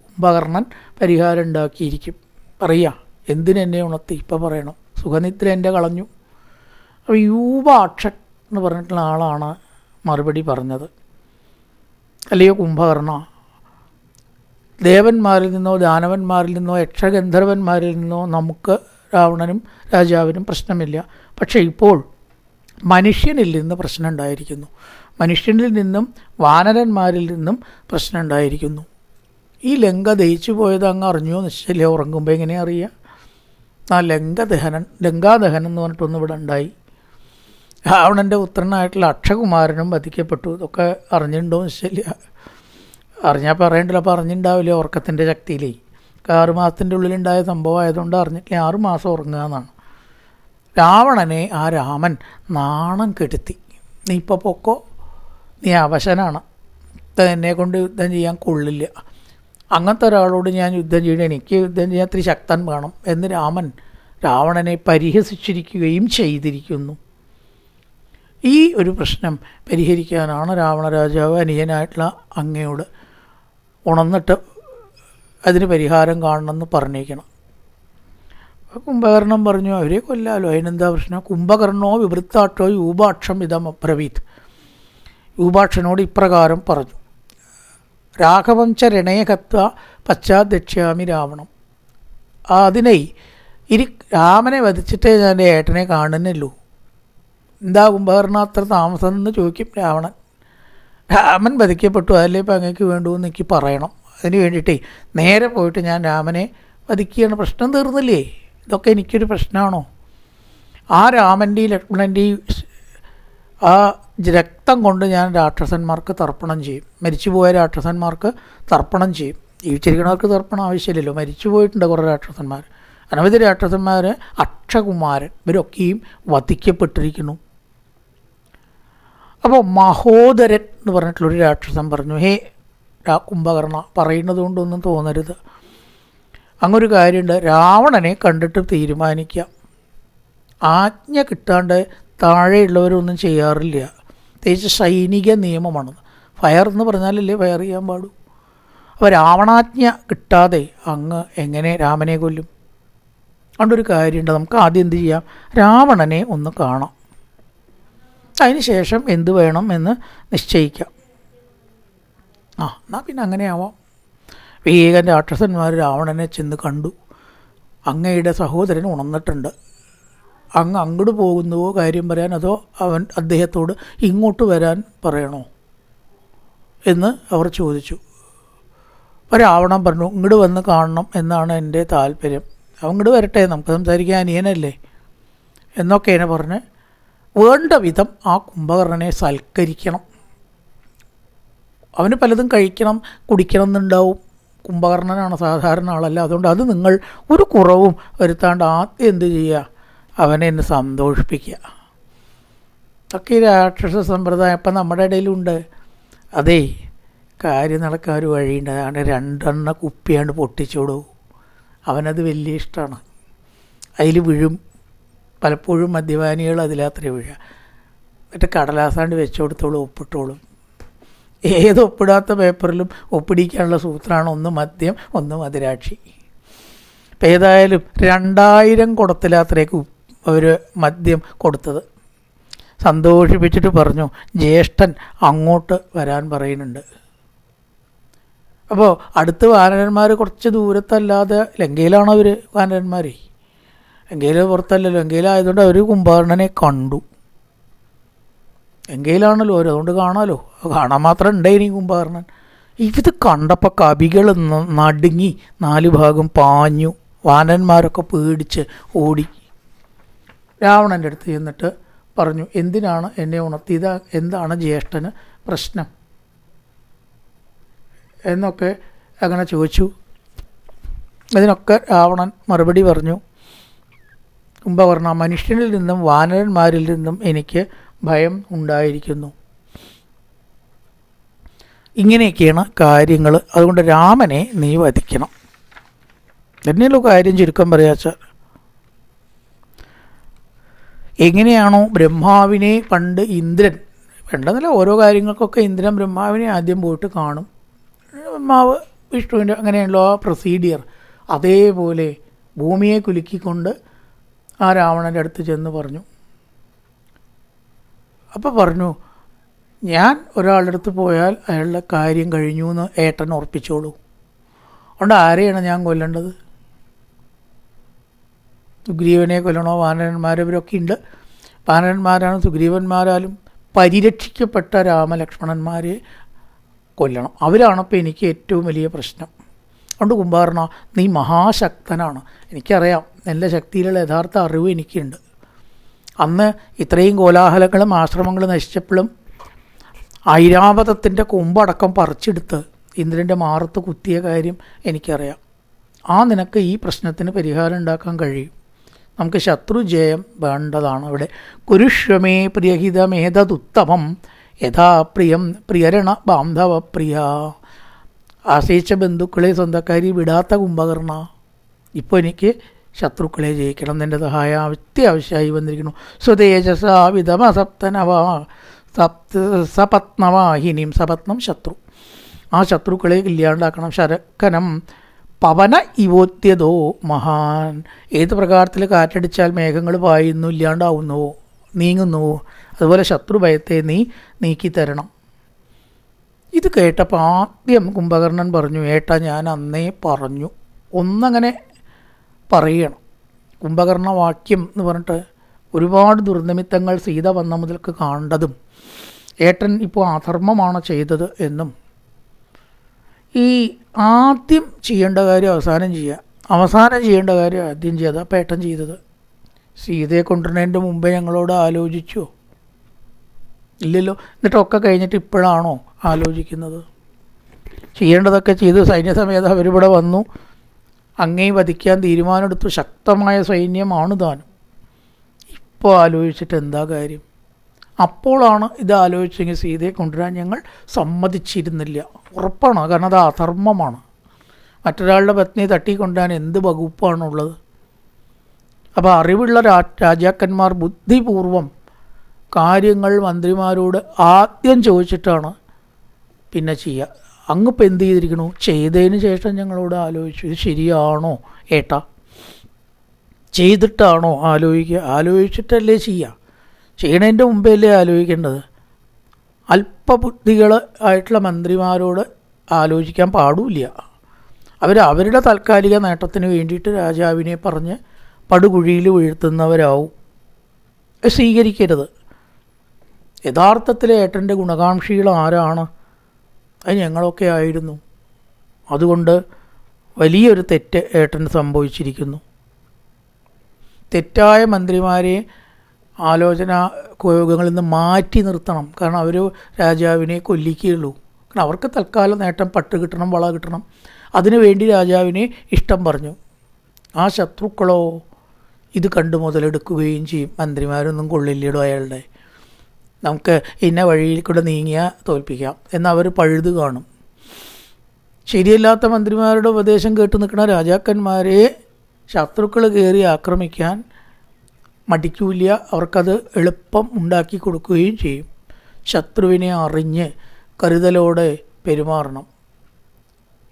കുംഭകർണൻ പരിഹാരം ഉണ്ടാക്കിയിരിക്കും. പറയുക, എന്തിനെന്നെ ഉണർത്തി? ഇപ്പം പറയണം. സുഖനിദ്ര എൻ്റെ കളഞ്ഞു. അപ്പോൾ യൂപാക്ഷൻ എന്ന് പറഞ്ഞിട്ടുള്ള ആളാണ് മറുപടി പറഞ്ഞത്. അല്ലയോ കുംഭകർണ, ദേവന്മാരിൽ നിന്നോ ദാനവന്മാരിൽ നിന്നോ യക്ഷഗന്ധർവന്മാരിൽ നിന്നോ നമുക്ക് രാവണനും രാജാവിനും പ്രശ്നമില്ല. പക്ഷേ ഇപ്പോൾ മനുഷ്യനിൽ നിന്ന് പ്രശ്നം ഉണ്ടായിരിക്കുന്നു. മനുഷ്യനിൽ നിന്നും വാനരന്മാരിൽ നിന്നും പ്രശ്നം ഉണ്ടായിരിക്കുന്നു. ഈ ലങ്ക ദഹിച്ചു പോയത് അങ്ങ് അറിഞ്ഞോ നിശ്ചയില്ല. ഉറങ്ങുമ്പോൾ എങ്ങനെ അറിയുക? ആ ലങ്കാദഹനം എന്ന് പറഞ്ഞിട്ടൊന്നും ഇവിടെ ഉണ്ടായി. രാവണൻ്റെ പുത്രനായിട്ടുള്ള അക്ഷകുമാരനും വധിക്കപ്പെട്ടു. ഇതൊക്കെ അറിഞ്ഞിട്ടുണ്ടോ നിശ്ചയില്ല. അറിഞ്ഞാൽ പറയണ്ടല്ലോ. അപ്പോൾ അറിഞ്ഞിട്ടുണ്ടാവില്ല ഉറക്കത്തിൻ്റെ ശക്തിയിലേ. 6 മാസത്തിൻ്റെ ഉള്ളിലുണ്ടായ സംഭവം ആയതുകൊണ്ട് അറിഞ്ഞിട്ടില്ല. 6 മാസം ഉറങ്ങുക എന്നാണ്. രാവണനെ ആ രാമൻ നാണം കെടുത്തി. നീ ഇപ്പോൾ പൊക്കോ, നീ അവശനാണ്, എന്നെ കൊണ്ട് യുദ്ധം ചെയ്യാൻ കൊള്ളില്ല, അങ്ങനത്തെ ഒരാളോട് ഞാൻ യുദ്ധം ചെയ്യണം, എനിക്ക് യുദ്ധം ചെയ്യാൻ ഇത്തിരി ശക്തൻ വേണം എന്ന് രാവണനെ പരിഹസിച്ചിരിക്കുകയും ചെയ്തിരിക്കുന്നു. ഈ ഒരു പ്രശ്നം പരിഹരിക്കാനാണ് രാവണ രാജാവ് അനുജനായിട്ടുള്ള അങ്ങയോട് ഉണർന്നിട്ട് അതിന് പരിഹാരം കാണണമെന്ന് പറഞ്ഞേക്കണം. കുംഭകർണൻ പറഞ്ഞു, അവരെ കൊല്ലാലോ, അതിനെന്താ പ്രശ്നം? കുംഭകർണോ വിവൃത്താട്ടോ യൂപാക്ഷം ഇതം അബ്രവീത്. യൂപാക്ഷനോട് ഇപ്രകാരം പറഞ്ഞു, രാഘവം ച രണേഹത്വ പശ്ചാദക്ഷ്യാമി രാവണം. അതിനെ രാമനെ വധിച്ചിട്ടേ ഞാൻ എൻ്റെ ഏട്ടനെ കാണുന്നുള്ളൂ. എന്താ കുംഭകർണ അത്ര താമസം എന്ന് ചോദിക്കും രാവണൻ. രാമൻ വധിക്കപ്പെട്ടു, അതല്ലേ ഇപ്പം അങ്ങേക്ക് വേണ്ടുവെന്ന് എനിക്ക് പറയണം. അതിന് വേണ്ടിയിട്ടേ നേരെ പോയിട്ട് ഞാൻ രാമനെ വധിക്കുകയാണ്. പ്രശ്നം തീർന്നില്ലേ? ഇതൊക്കെ എനിക്കൊരു പ്രശ്നമാണോ? ആ രാമൻ്റെയും ലക്ഷ്മണൻ്റെയും ആ രക്തം കൊണ്ട് ഞാൻ രാക്ഷസന്മാർക്ക് തർപ്പണം ചെയ്യും. മരിച്ചുപോയ രാക്ഷസന്മാർക്ക് തർപ്പണം ചെയ്യും. ജീവിച്ചിരിക്കുന്നവർക്ക് തർപ്പണം ആവശ്യമില്ലല്ലോ. മരിച്ചു പോയിട്ടുണ്ട് കുറേ രാക്ഷസന്മാർ, അനവധി രാക്ഷസന്മാർ. അക്ഷകുമാരൻ ഇവരൊക്കെയും വധിക്കപ്പെട്ടിരിക്കുന്നു. അപ്പോൾ മഹോദരൻ എന്ന് പറഞ്ഞിട്ടുള്ളൊരു രാക്ഷസൻ പറഞ്ഞു, ഹേ കുംഭകർണ, പറയുന്നത് കൊണ്ടൊന്നും തോന്നരുത്, അങ്ങൊരു കാര്യമുണ്ട്, രാവണനെ കണ്ടിട്ട് തീരുമാനിക്കാം. ആജ്ഞ കിട്ടാണ്ട് താഴെയുള്ളവരൊന്നും ചെയ്യാറില്ല. പ്രത്യേകിച്ച് സൈനിക നിയമമാണ്. ഫയർ എന്ന് പറഞ്ഞാലല്ലേ ഫയർ ചെയ്യാൻ പാടൂ. അപ്പോൾ രാവണാജ്ഞ കിട്ടാതെ അങ്ങ് എങ്ങനെ രാമനെ കൊല്ലും? അതുകൊണ്ടൊരു കാര്യമുണ്ട്, നമുക്ക് ആദ്യം എന്ത് ചെയ്യാം, രാവണനെ ഒന്ന് കാണാം, അതിന് ശേഷം എന്ത് വേണം എന്ന് നിശ്ചയിക്കാം. എന്നാൽ പിന്നെ അങ്ങനെ ആവാം. വേഗം രാക്ഷസന്മാർ രാവണനെ ചെന്ന് കണ്ടു. അങ്ങയുടെ സഹോദരൻ ഉണർന്നിട്ടുണ്ട്, അങ്ങ് അങ്ങോട്ട് പോകുന്നുവോ കാര്യം പറയാൻ, അതോ അദ്ദേഹത്തോട് ഇങ്ങോട്ട് വരാൻ പറയണോ എന്ന് അവർ ചോദിച്ചു. അപ്പോൾ രാവണൻ പറഞ്ഞു, ഇങ്ങോട്ട് വന്ന് കാണണം എന്നാണ് എൻ്റെ താല്പര്യം. അങ്ങോട്ട് വരട്ടെ, നമുക്ക് സംസാരിക്കാൻ, അനിയനല്ലേ എന്നൊക്കെയാണ് പറഞ്ഞ് വേണ്ട വിധം ആ കുംഭകർണനെ സൽക്കരിക്കണം. അവന് പലതും കഴിക്കണം കുടിക്കണം എന്നുണ്ടാവും. കുംഭകർണനാണ്, സാധാരണ ആളല്ല. അതുകൊണ്ട് അത് നിങ്ങൾ ഒരു കുറവും വരുത്താണ്ട് ആദ്യം എന്ത് ചെയ്യുക, അവനെ എന്നെ സന്തോഷിപ്പിക്കുക. ഒക്കെ ഈ രാക്ഷസ സമ്പ്രദായം ഇപ്പം നമ്മുടെ ഇടയിലുണ്ട്. അതേ, കാര്യം നടക്കാൻ ഒരു വഴിയുണ്ട്. അതാണ് 2 കുപ്പിയാണ്ട് പൊട്ടിച്ചോടൂ. അവനത് വലിയ ഇഷ്ടമാണ്, അതിൽ വീഴും. പലപ്പോഴും മദ്യപാനികൾ അതിലാത്രേ വീഴുക. മറ്റേ കടലാസാണ്ട് വെച്ചു കൊടുത്തോളും, ഒപ്പിട്ടോളും. ഏത് ഒപ്പിടാത്ത പേപ്പറിലും ഒപ്പിടിക്കാനുള്ള സൂത്രമാണ് ഒന്ന് മദ്യം, ഒന്ന് മദിരാക്ഷി. ഇപ്പം ഏതായാലും 2000 കുടത്തിലാത്രേക്ക് അവർ മദ്യം കൊടുത്തത്. സന്തോഷിപ്പിച്ചിട്ട് പറഞ്ഞു, ജ്യേഷ്ഠൻ അങ്ങോട്ട് വരാൻ പറയുന്നുണ്ട്. അപ്പോൾ അടുത്ത് വാനരന്മാർ കുറച്ച് ദൂരത്തല്ലാതെ, ലങ്കയിലാണ് അവർ വാനരന്മാർ, ലങ്കയിൽ പുറത്തല്ലല്ലോ. ലങ്കയിലായതുകൊണ്ട് അവർ കുംഭകർണനെ കണ്ടു. ലങ്കയിലാണല്ലോ അവർ, അതുകൊണ്ട് കാണാമല്ലോ. കാണാൻ മാത്രം ഉണ്ടായിനി കുംഭകർണൻ. ഇത് കണ്ടപ്പോൾ കവികൾ നടുങ്ങി 4 ഭാഗം പാഞ്ഞു. വാനന്മാരൊക്കെ പേടിച്ച് ഓടി. രാവണൻ്റെ അടുത്ത് ചെന്നിട്ട് പറഞ്ഞു, എന്തിനാണ് എന്നെ ഉണർത്തിയത്, എന്താണ് ജ്യേഷ്ഠന് പ്രശ്നം എന്നൊക്കെ അങ്ങനെ ചോദിച്ചു. അതിനൊക്കെ രാവണൻ മറുപടി പറഞ്ഞു, കുംഭകർണ, മനുഷ്യനിൽ നിന്നും വാനരന്മാരിൽ നിന്നും എനിക്ക് ഭയം ഉണ്ടായിരിക്കുന്നു. ഇങ്ങനെയൊക്കെയാണ് കാര്യങ്ങൾ. അതുകൊണ്ട് രാമനെ നീ വധിക്കണം. തന്നെയല്ലോ കാര്യം ചുരുക്കം പറയാച്ചാൽ. എങ്ങനെയാണോ ബ്രഹ്മാവിനെ പണ്ട് ഇന്ദ്രൻ, വേണ്ടതല്ല ഓരോ കാര്യങ്ങൾക്കൊക്കെ ഇന്ദ്രൻ ബ്രഹ്മാവിനെ ആദ്യം പോയിട്ട് കാണും. ബ്രഹ്മാവ് വിഷ്ണുവിൻ്റെ അങ്ങനെയല്ലോ ആ പ്രൊസീഡിയർ. അതേപോലെ ഭൂമിയെ കുലുക്കിക്കൊണ്ട് ആ രാവണൻ്റെ അടുത്ത് ചെന്ന് പറഞ്ഞു. അപ്പോൾ പറഞ്ഞു, ഞാൻ ഒരാളുടെ അടുത്ത് പോയാൽ അയാളുടെ കാര്യം കഴിഞ്ഞു എന്ന് ഏട്ടൻ ഉറപ്പിച്ചോളൂ. അതുകൊണ്ട് ആരെയാണ് ഞാൻ കൊല്ലേണ്ടത്? സുഗ്രീവനെ കൊല്ലണോ? വാനരന്മാർ ഇവരൊക്കെ ഉണ്ട്. വാനരന്മാരാണ് സുഗ്രീവന്മാരാലും പരിരക്ഷിക്കപ്പെട്ട രാമലക്ഷ്മണന്മാരെ കൊല്ലണം. അവരാണിപ്പോൾ എനിക്ക് ഏറ്റവും വലിയ പ്രശ്നം. അതുകൊണ്ട് കുംഭകർണ നീ മഹാശക്തനാണ്. എനിക്കറിയാം, എൻ്റെ ശക്തിയിലുള്ള യഥാർത്ഥ അറിവ് എനിക്കുണ്ട്. അന്ന് ഇത്രയും കോലാഹലങ്ങളും ആശ്രമങ്ങളും നശിച്ചപ്പോഴും ഐരാവതത്തിൻ്റെ കൊമ്പടക്കം പറിച്ചെടുത്ത് ഇന്ദ്രൻ്റെ മാറത്ത് കുത്തിയ കാര്യം എനിക്കറിയാം. നിനക്ക് ഈ പ്രശ്നത്തിന് പരിഹാരം ഉണ്ടാക്കാൻ കഴിയും. നമുക്ക് ശത്രുജയം വേണ്ടതാണ്. ഇവിടെ കുരുഷ്വമേ പ്രിയഹിതമേതദുത്തമം യഥാ പ്രിയം പ്രിയരണ ബാന്ധവ പ്രിയ. ആശ്രയിച്ച ബന്ധുക്കളെ സ്വന്തക്കാരി വിടാത്ത കുംഭകർണ, ഇപ്പോൾ എനിക്ക് ശത്രുക്കളെ ജയിക്കണം, നിൻ്റെ സഹായം അത്യാവശ്യമായി വന്നിരിക്കുന്നു. സ്വതേജസാവിധമസപ്തനവാ സപത്നവാഹിനിയും, സപത്നം ശത്രു, ആ ശത്രുക്കളെ ഇല്ലാണ്ടാക്കണം. ശരക്കനം പവന ഇവോത്യതോ മഹാൻ. ഏത് പ്രകാരത്തിൽ കാറ്റടിച്ചാൽ മേഘങ്ങൾ പായുന്നു, ഇല്ലാണ്ടാവുന്നുവോ, നീങ്ങുന്നുവോ, അതുപോലെ ശത്രുഭയത്തെ നീ നീക്കിത്തരണം. ഇത് കേട്ടപ്പോൾ ആദ്യം കുംഭകർണൻ പറഞ്ഞു, ഏട്ടാ ഞാൻ അന്നേ പറഞ്ഞു, ഒന്നങ്ങനെ പറയണം. കുംഭകർണ വാക്യം എന്ന് പറഞ്ഞിട്ട് ഒരുപാട് ദുർനിമിത്തങ്ങൾ സീത വന്ന മുതൽക്ക് കാണേണ്ടതും ഏട്ടൻ ഇപ്പോൾ അധർമ്മമാണ് ചെയ്തത് എന്നും, ഈ ആദ്യം ചെയ്യേണ്ട കാര്യം അവസാനം ചെയ്യുക, അവസാനം ചെയ്യേണ്ട കാര്യം ആദ്യം ചെയ്യുക, അപ്പോൾ ഏട്ടൻ ചെയ്തത്. സീതയെ കൊണ്ടുവരുന്നതിൻ്റെ മുമ്പേ ഞങ്ങളോട് ആലോചിച്ചോ? ഇല്ലല്ലോ. എന്നിട്ടൊക്കെ കഴിഞ്ഞിട്ട് ഇപ്പോഴാണോ ആലോചിക്കുന്നത്? ചെയ്യേണ്ടതൊക്കെ ചെയ്ത് സൈന്യസമേതം അവരിവിടെ വന്നു, അങ്ങേ വധിക്കാൻ തീരുമാനമെടുത്തു. ശക്തമായ സൈന്യമാണ് താനും. ഇപ്പോൾ ആലോചിച്ചിട്ട് എന്താ കാര്യം? അപ്പോഴാണ് ഇത് ആലോചിച്ചെങ്കിൽ സീതയെ കൊണ്ടുവരാൻ ഞങ്ങൾ സമ്മതിച്ചിരുന്നില്ല. ഉറപ്പാണ്, കാരണം അത് അധർമ്മമാണ്. മറ്റൊരാളുടെ പത്നിയെ തട്ടിക്കൊണ്ടുവരാൻ എന്ത് വകുപ്പാണുള്ളത്? അപ്പോൾ അറിവുള്ള രാജാക്കന്മാർ ബുദ്ധിപൂർവം കാര്യങ്ങൾ മന്ത്രിമാരോട് ആദ്യം ചോദിച്ചിട്ടാണ് പിന്നെ ചെയ്യുക. അങ്ങിപ്പോൾ എന്ത് ചെയ്തിരിക്കണു? ചെയ്തതിന് ശേഷം ഞങ്ങളോട് ആലോചിച്ചു, ഇത് ശരിയാണോ ഏട്ടാ? ചെയ്തിട്ടാണോ ആലോചിക്കുക? ആലോചിച്ചിട്ടല്ലേ ചെയ്യുക. ചെയ്യണതിൻ്റെ മുമ്പേ അല്ലേ ആലോചിക്കേണ്ടത്? അല്പബുദ്ധികൾ ആയിട്ടുള്ള മന്ത്രിമാരോട് ആലോചിക്കാൻ പാടില്ല. അവരുടെ താൽക്കാലിക നേട്ടത്തിന് വേണ്ടിയിട്ട് രാജാവിനെ പറഞ്ഞ് പടുകുഴിയിൽ വീഴ്ത്തുന്നവരാവും. സ്വീകരിക്കരുത്. യഥാർത്ഥത്തിൽ ഏട്ടൻ്റെ ഗുണകാംക്ഷികൾ ആരാണ്? അത് ഞങ്ങളൊക്കെ ആയിരുന്നു. അതുകൊണ്ട് വലിയൊരു തെറ്റ് ഏട്ടന് സംഭവിച്ചിരിക്കുന്നു. തെറ്റായ മന്ത്രിമാരെ ആലോചന യോഗങ്ങളിൽ നിന്ന് മാറ്റി നിർത്തണം. കാരണം അവർ രാജാവിനെ കൊല്ലിക്കുകയുള്ളൂ. കാരണം അവർക്ക് തൽക്കാലം നേട്ടം, പട്ട് കിട്ടണം, വള കിട്ടണം. അതിനുവേണ്ടി രാജാവിനെ ഇഷ്ടം പറഞ്ഞു. ആ ശത്രുക്കളോ ഇത് കണ്ടു മുതലെടുക്കുകയും ചെയ്യും. മന്ത്രിമാരൊന്നും കൊള്ളില്ലടോ അയാളുടെ, നമുക്ക് ഇന്ന വഴിയിൽ കൂടെ നീങ്ങിയാൽ തോൽപ്പിക്കാം എന്നവർ പഴുത് കാണും. ശരിയല്ലാത്ത മന്ത്രിമാരുടെ ഉപദേശം കേട്ട് നിൽക്കുന്ന രാജാക്കന്മാരെ ശത്രുക്കൾ കയറി ആക്രമിക്കാൻ മടിക്കൂല. അവർക്കത് എളുപ്പം ഉണ്ടാക്കി കൊടുക്കുകയും ചെയ്യും. ശത്രുവിനെ അറിഞ്ഞ് കരുതലോടെ പെരുമാറണം.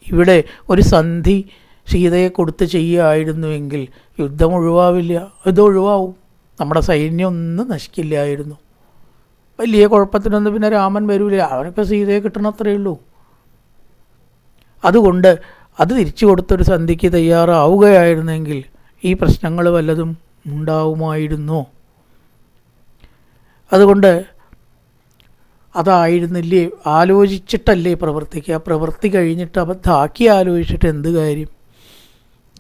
ഇവിടെ ഒരു സന്ധി സീതയെ കൊടുത്ത് ചെയ്യുകയായിരുന്നുവെങ്കിൽ യുദ്ധം ഒഴിവാവില്ല. ഇതൊഴിവാവും. നമ്മുടെ സൈന്യം ഒന്നും നശിക്കില്ലായിരുന്നു. വലിയ കുഴപ്പത്തിനൊന്നും പിന്നെ രാമൻ വരൂല. അവനിപ്പോൾ സീതയെ കിട്ടണത്രയേ ഉള്ളൂ. അതുകൊണ്ട് അത് തിരിച്ചു കൊടുത്തൊരു സന്ധിക്ക് തയ്യാറാവുകയായിരുന്നെങ്കിൽ ഈ പ്രശ്നങ്ങൾ വല്ലതും ഉണ്ടാവുമായിരുന്നോ? അതുകൊണ്ട് അതായിരുന്നില്ലേ, ആലോചിച്ചിട്ടല്ലേ പ്രവർത്തിക്കുക. പ്രവൃത്തി കഴിഞ്ഞിട്ട് അബദ്ധമാക്കി ആലോചിച്ചിട്ട് എന്ത് കാര്യം?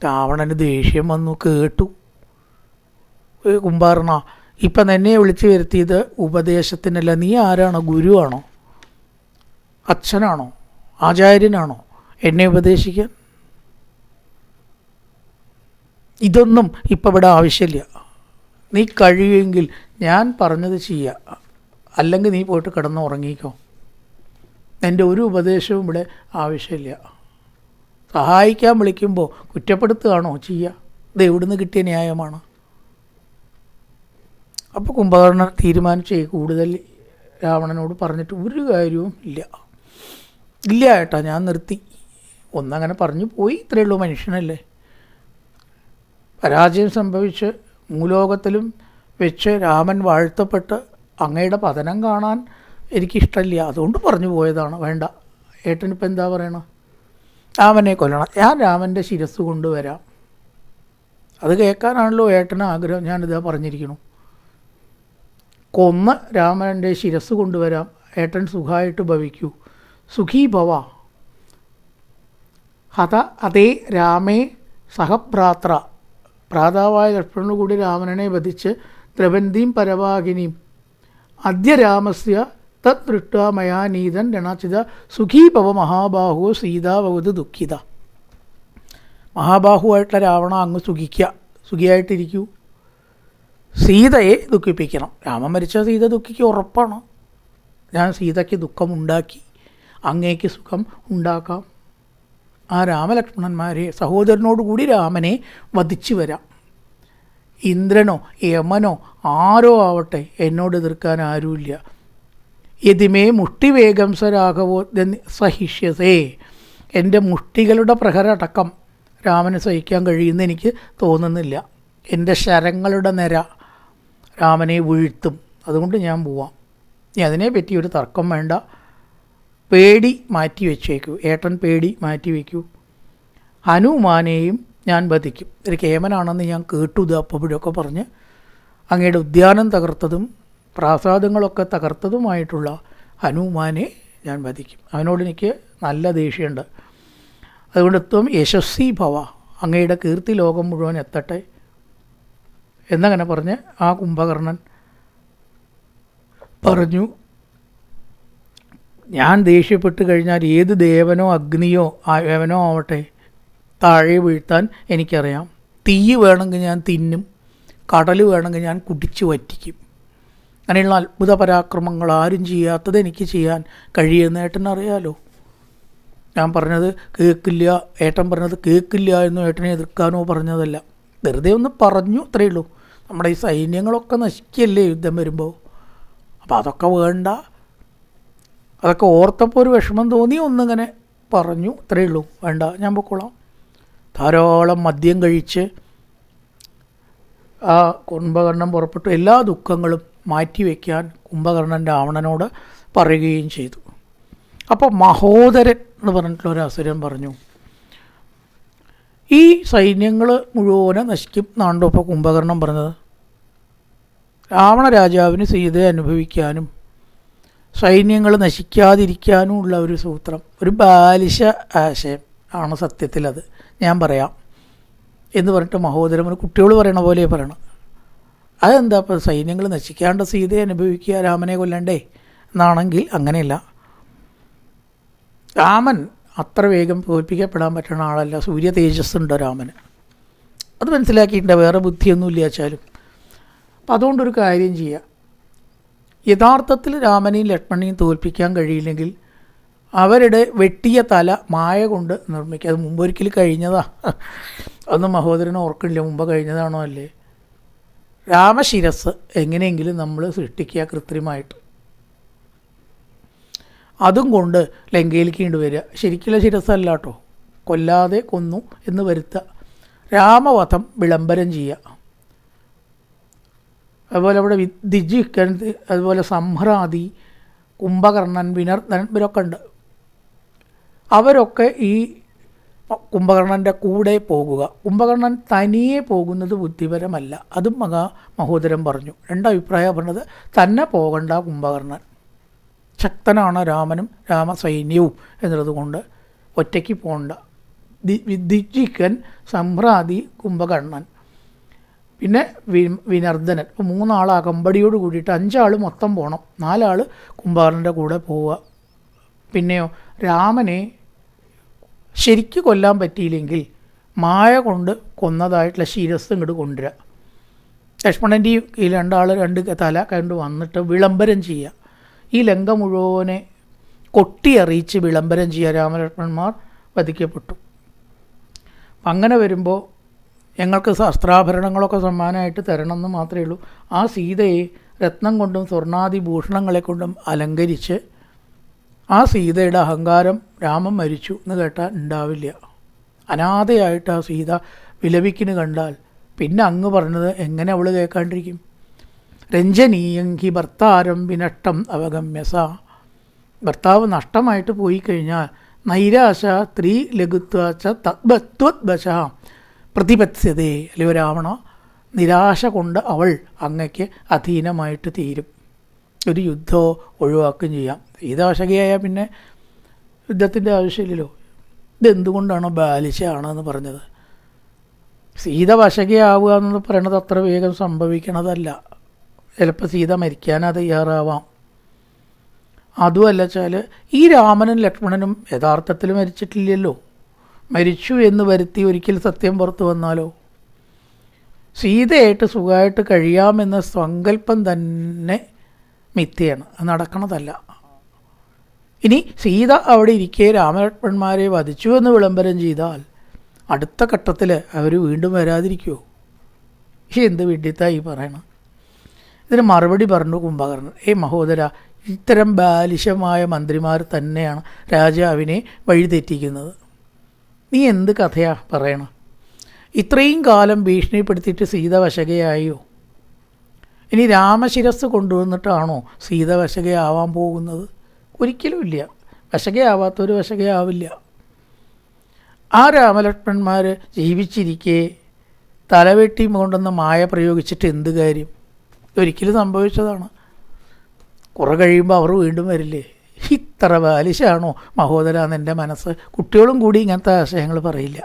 രാവണന് ദേഷ്യം വന്നു, കേട്ടു. കുംഭകർണ, ഇപ്പം എന്നെ വിളിച്ചു വരുത്തിയത് ഉപദേശത്തിനല്ല. നീ ആരാണോ? ഗുരുവാണോ? അച്ഛനാണോ? ആചാര്യനാണോ എന്നെ ഉപദേശിക്കാൻ? ഇതൊന്നും ഇപ്പം ഇവിടെ ആവശ്യമില്ല. നീ കഴിയുമെങ്കിൽ ഞാൻ പറഞ്ഞത് ചെയ്യുക, അല്ലെങ്കിൽ നീ പോയിട്ട് കിടന്ന് ഉറങ്ങിക്കോ. എൻ്റെ ഒരു ഉപദേശവും ഇവിടെ ആവശ്യമില്ല. സഹായിക്കാൻ വിളിക്കുമ്പോൾ കുറ്റപ്പെടുത്തുകയാണോ ചെയ്യുക? ഇത് എവിടുന്ന് കിട്ടിയ ന്യായമാണ്? അപ്പോൾ കുംഭകർണൻ തീരുമാനിച്ചേ കൂടുതൽ രാവണനോട് പറഞ്ഞിട്ട് ഒരു കാര്യവും ഇല്ല. ഇല്ല ഏട്ടാ, ഞാൻ നിർത്തി. ഒന്നങ്ങനെ പറഞ്ഞു പോയി, ഇത്രയേ ഉള്ളൂ, മനുഷ്യനല്ലേ. പരാജയം സംഭവിച്ച് ഭൂലോകത്തിലും വെച്ച് രാമൻ വാഴ്ത്തപ്പെട്ട് അങ്ങയുടെ പതനം കാണാൻ എനിക്കിഷ്ടമില്ല, അതുകൊണ്ട് പറഞ്ഞു പോയതാണ്. വേണ്ട, ഏട്ടനിപ്പോൾ എന്താ പറയണം? രാമനെ കൊല്ലണം. ഞാൻ രാമൻ്റെ ശിരസ് കൊണ്ടുവരാം. അത് കേൾക്കാനാണല്ലോ ഏട്ടന് ആഗ്രഹം. ഞാനിതാ പറഞ്ഞിരിക്കുന്നു. കൊന്ന് രാമൻ്റെ ശിരസ് കൊണ്ടുവരാം. ഏട്ടൻ സുഖമായിട്ട് ഭവിക്കൂ. സുഖീ ഭവ. ഹത അതേ രാമേ സഹഭ്രാത്ര, ഭ്രാതാവായ ലക്ഷ്മണനു കൂടി രാവണനെ വധിച്ച് ദ്രവന്തീം പരവാഹിനീം അദ്യ രാമസ്യ തത് ദൃഷ്ട്വാ മയാ നീതൻ രണാചിത സുഖീഭവ മഹാബാഹു സീതാവവത് ദുഃഖിത. മഹാബാഹുവായിട്ടുള്ള രാവണ അങ്ങ് സുഖിയായിട്ടിരിക്കൂ, സീതയെ ദുഃഖിപ്പിക്കണം. രാമൻ മരിച്ച സീത ദുഃഖിക്ക് ഉറപ്പാണ്. ഞാൻ സീതയ്ക്ക് ദുഃഖമുണ്ടാക്കി, അങ്ങേക്ക് സുഖം ഉണ്ടാക്കാം. ആ രാമലക്ഷ്മണന്മാരെ സഹോദരനോടുകൂടി രാമനെ വധിച്ചു വരാം. ഇന്ദ്രനോ യമനോ ആരോ ആവട്ടെ, എന്നോട് എതിർക്കാൻ ആരുമില്ല. യതിമേ മുഷ്ടിവേഗം സരാഘവോ സഹിഷ്യസേ, എൻ്റെ മുഷ്ടികളുടെ പ്രഹരടക്കം രാമന് സഹിക്കാൻ കഴിയുമെന്ന് എനിക്ക് തോന്നുന്നില്ല. എൻ്റെ ശരങ്ങളുടെ നിര രാമനെ വീഴ്ത്തും. അതുകൊണ്ട് ഞാൻ പോവാം. ഇനി അതിനെപ്പറ്റി ഒരു തർക്കം വേണ്ട. പേടി മാറ്റി വെച്ചേക്കൂ, ഏട്ടൻ പേടി മാറ്റി വയ്ക്കൂ. ഹനുമാനെയും ഞാൻ വധിക്കും. ഒരു കേമനാണെന്ന് ഞാൻ കേട്ടു ഇത് അപ്പോഴൊക്കെ പറഞ്ഞ് അങ്ങയുടെ ഉദ്യാനം തകർത്തതും പ്രാസാദങ്ങളൊക്കെ തകർത്തതുമായിട്ടുള്ള ഹനുമാനെ ഞാൻ വധിക്കും. അവനോട് എനിക്ക് നല്ല ദേഷ്യമുണ്ട്. അതുകൊണ്ട് ത്വം യശസ്വി ഭവ, അങ്ങയുടെ കീർത്തി ലോകം മുഴുവൻ എത്തട്ടെ എന്നങ്ങനെ പറഞ്ഞ് ആ കുംഭകർണൻ പറഞ്ഞു, ഞാൻ ദേഷ്യപ്പെട്ട് കഴിഞ്ഞാൽ ഏത് ദേവനോ അഗ്നിയോ ദേവനോ ആവട്ടെ താഴെ വീഴ്ത്താൻ എനിക്കറിയാം. തീ വേണമെങ്കിൽ ഞാൻ തിന്നും, കടൽ വേണമെങ്കിൽ ഞാൻ കുടിച്ചു വറ്റിക്കും. അങ്ങനെയുള്ള അത്ഭുത പരാക്രമങ്ങൾ ആരും ചെയ്യാത്തത് എനിക്ക് ചെയ്യാൻ കഴിയുന്ന ഏട്ടനറിയാലോ. ഞാൻ പറഞ്ഞത് കേൾക്കില്ല, ഏട്ടൻ പറഞ്ഞത് കേൾക്കില്ല എന്നോ ഏട്ടനെ എതിർക്കാനോ പറഞ്ഞതല്ല, വെറുതെ ഒന്ന് പറഞ്ഞു, അത്രയേ ഉള്ളൂ. നമ്മുടെ ഈ സൈന്യങ്ങളൊക്കെ നശിക്കല്ലേ യുദ്ധം വരുമ്പോൾ. അപ്പോൾ അതൊക്കെ വേണ്ട. അതൊക്കെ ഓർത്തപ്പോൾ ഒരു വിഷമം തോന്നി, ഒന്നിങ്ങനെ പറഞ്ഞു, അത്രയേ ഉള്ളൂ. വേണ്ട, ഞാൻ പൊക്കോളാം. ധാരാളം മദ്യം കഴിച്ച് ആ കുംഭകർണൻ പുറപ്പെട്ടു. എല്ലാ ദുഃഖങ്ങളും മാറ്റിവെക്കാൻ കുംഭകർണൻ രാവണനോട് പറയുകയും ചെയ്തു. അപ്പോൾ മഹോദരൻ എന്ന് പറഞ്ഞിട്ടുള്ള ഒരു അസുരൻ പറഞ്ഞു, ഈ സൈന്യങ്ങൾ മുഴുവനെ നശിക്കും എന്നാണല്ലോ ഇപ്പോൾ കുംഭകർണൻ പറഞ്ഞത്. രാവണ രാജാവിന് സീതയെ അനുഭവിക്കാനും സൈന്യങ്ങൾ നശിക്കാതിരിക്കാനും ഉള്ള ഒരു സൂത്രം, ഒരു ബാലിശ ആശയം ആണ് സത്യത്തിലത്. ഞാൻ പറയാം എന്ന് പറഞ്ഞിട്ട് മഹോദരൻ കുട്ടികൾ പറയണ പോലെ പറയണം. അതെന്താ ഇപ്പോൾ സൈന്യങ്ങൾ നശിക്കാണ്ട് സീതയെ അനുഭവിക്കുക, രാമനെ കൊല്ലണ്ടേ എന്നാണെങ്കിൽ അങ്ങനെയല്ല. രാമൻ അത്ര വേഗം തോൽപ്പിക്കപ്പെടാൻ പറ്റുന്ന ആളല്ല. സൂര്യ തേജസ് ഉണ്ട് രാമന്, അത് മനസ്സിലാക്കിയിട്ടുണ്ട്. വേറെ ബുദ്ധിയൊന്നുമില്ല വെച്ചാലും. അപ്പം അതുകൊണ്ടൊരു കാര്യം ചെയ്യുക, യഥാർത്ഥത്തിൽ രാമനെയും ലക്ഷ്മണനെയും തോൽപ്പിക്കാൻ കഴിയില്ലെങ്കിൽ അവരുടെ വെട്ടിയ തല മായ കൊണ്ട് നിർമ്മിക്കുക. അത് മുമ്പൊരിക്കൽ കഴിഞ്ഞതാ, അതൊന്നും മഹോദരന് ഓർക്കണില്ല, മുമ്പ് കഴിഞ്ഞതാണോ അല്ലേ. രാമശിരസ് എങ്ങനെയെങ്കിലും നമ്മൾ സൃഷ്ടിക്കുക കൃത്രിമമായിട്ട്, അതും കൊണ്ട് ലങ്കയിലേക്ക് കൊണ്ടുവരിക. ശരിക്കുള്ള ശിരസ്സല്ല കേട്ടോ, കൊല്ലാതെ കൊന്നു എന്ന് വരുത്തുക. രാമവധം വിളംബരം ചെയ്യുക. അതുപോലെ അവിടെ ദിജിക്കൻ, അതുപോലെ സംഹ്രാദി, കുംഭകർണൻ, വിനർദ്ദനൻ ഇവരൊക്കെ ഉണ്ട്. അവരൊക്കെ ഈ കുംഭകർണൻ്റെ കൂടെ പോകുക. കുംഭകർണൻ തനിയെ പോകുന്നത് ബുദ്ധിപരമല്ല, അതും മഹോദരൻ പറഞ്ഞു. രണ്ടഭിപ്രായം പറഞ്ഞത്, തന്നെ പോകണ്ട കുംഭകർണൻ, ശക്തനാണ് രാമനും രാമസൈന്യവും എന്നുള്ളത് കൊണ്ട് ഒറ്റയ്ക്ക് പോകണ്ട. ദിജിക്കൻ, സംഹ്രാദി, കുംഭകർണൻ, പിന്നെ വിനർദ്ദനൻ. ഇപ്പോൾ 3 ആൾ അകമ്പടിയോട് കൂടിയിട്ട് 5 ആൾ മൊത്തം പോകണം, 4 ആൾ കുംഭകർണൻ്റെ കൂടെ പോവുക. പിന്നെയോ രാമനെ ശരിക്ക് കൊല്ലാൻ പറ്റിയില്ലെങ്കിൽ മായ കൊണ്ട് കൊന്നതായിട്ടുള്ള ശിരസ് ഇങ്ങോട്ട് കൊണ്ടുവരിക. ലക്ഷ്മണൻ്റെ ഈ 2 ആൾ 2 തല കണ്ട് വന്നിട്ട് വിളംബരം ചെയ്യുക. ഈ ലങ്ക മുഴുവനെ കൊട്ടിയറിയിച്ച് വിളംബരം ചെയ്യുക, രാമലക്ഷ്മണന്മാർ വധിക്കപ്പെട്ടു. അങ്ങനെ വരുമ്പോൾ ഞങ്ങൾക്ക് ശസ്ത്രാഭരണങ്ങളൊക്കെ സമ്മാനമായിട്ട് തരണമെന്ന് മാത്രമേ ഉള്ളൂ. ആ സീതയെ രത്നം കൊണ്ടും സ്വർണ്ണാദി ഭൂഷണങ്ങളെ കൊണ്ടും അലങ്കരിച്ച് ആ സീതയുടെ അഹങ്കാരം രാമൻ മരിച്ചു എന്ന് കേട്ടാൽ ഉണ്ടാവില്ല. അനാഥയായിട്ട് ആ സീത വിലപിക്കുന്നു കണ്ടാൽ പിന്നെ അങ്ങ് പറഞ്ഞത് എങ്ങനെ അവൾ കേൾക്കാണ്ടിരിക്കും? രഞ്ജനീയങ്കി ഭർത്താരം വിനഷ്ടം അവഗമ്യസ, ഭർത്താവ് നഷ്ടമായിട്ട് പോയി കഴിഞ്ഞാൽ നൈരാശ സ്ത്രീ ലഘുത്വച്ച തദ്വത്വദ്വശ പ്രതിപത്സ്യതേ, അല്ലയോ രാവണ, നിരാശ കൊണ്ട് അവൾ അങ്ങയ്ക്ക് അധീനമായിട്ട് തീരും. ഒരു യുദ്ധമോ ഒഴിവാക്കുകയും ചെയ്യാം. സീതാശകിയായാൽ പിന്നെ യുദ്ധത്തിൻ്റെ ആവശ്യമില്ലല്ലോ. ഇതെന്തുകൊണ്ടാണ് ബാലിശയാണെന്ന് പറഞ്ഞത്? സീത വശകയാവുക എന്ന് പറയണത് അത്ര വേഗം സംഭവിക്കണതല്ല. ചിലപ്പോൾ സീത മരിക്കാനാ തയ്യാറാവാം. അതുമല്ല വെച്ചാൽ ഈ രാമനും ലക്ഷ്മണനും യഥാർത്ഥത്തിൽ മരിച്ചിട്ടില്ലല്ലോ. മരിച്ചു എന്ന് വരുത്തി ഒരിക്കൽ സത്യം പുറത്തു വന്നാലോ? സീതയായിട്ട് സുഖമായിട്ട് കഴിയാമെന്ന സങ്കല്പം തന്നെ മിഥ്യയാണ്, അത് നടക്കണതല്ല. ഇനി സീത അവിടെ ഇരിക്കെ രാമലക്ഷ്മണന്മാരെ വധിച്ചു എന്ന് വിളംബരം ചെയ്താൽ അടുത്ത ഘട്ടത്തിൽ അവർ വീണ്ടും വരാതിരിക്കുമോ? എന്ത് വിഡ്ഢിത്തായി പറയണം. ഇതിന് മറുപടി പറഞ്ഞു കുംഭകർണൻ, മഹോദര, ഇത്തരം ബാലിശമായ മന്ത്രിമാർ തന്നെയാണ് രാജാവിനെ വഴിതെറ്റിക്കുന്നത്. നീ എന്ത് കഥയാ പറയണം? ഇത്രയും കാലം ഭീഷണിപ്പെടുത്തിയിട്ട് സീത വശകയായോ? ഇനി രാമശിരസ് കൊണ്ടുവന്നിട്ടാണോ സീത വശകയാവാൻ പോകുന്നത്? ഒരിക്കലുമില്ല. വശകയാവാത്തൊരു വശകയാവില്ല. ആ രാമലക്ഷ്മണന്മാർ ജീവിച്ചിരിക്കെ തലവെട്ടി കൊണ്ടുവന്ന് മായ പ്രയോഗിച്ചിട്ട് എന്ത് കാര്യം? ഒരിക്കലും സംഭവിച്ചതാണ്. കുറെ കഴിയുമ്പോൾ അവർ വീണ്ടും വരില്ലേ? ഇത്ര ബാലിശാണോ മഹോദരാന്ന് എൻ്റെ മനസ്സ്. കുട്ടികളും കൂടി ഇങ്ങനത്തെ ആശയങ്ങൾ പറയില്ല.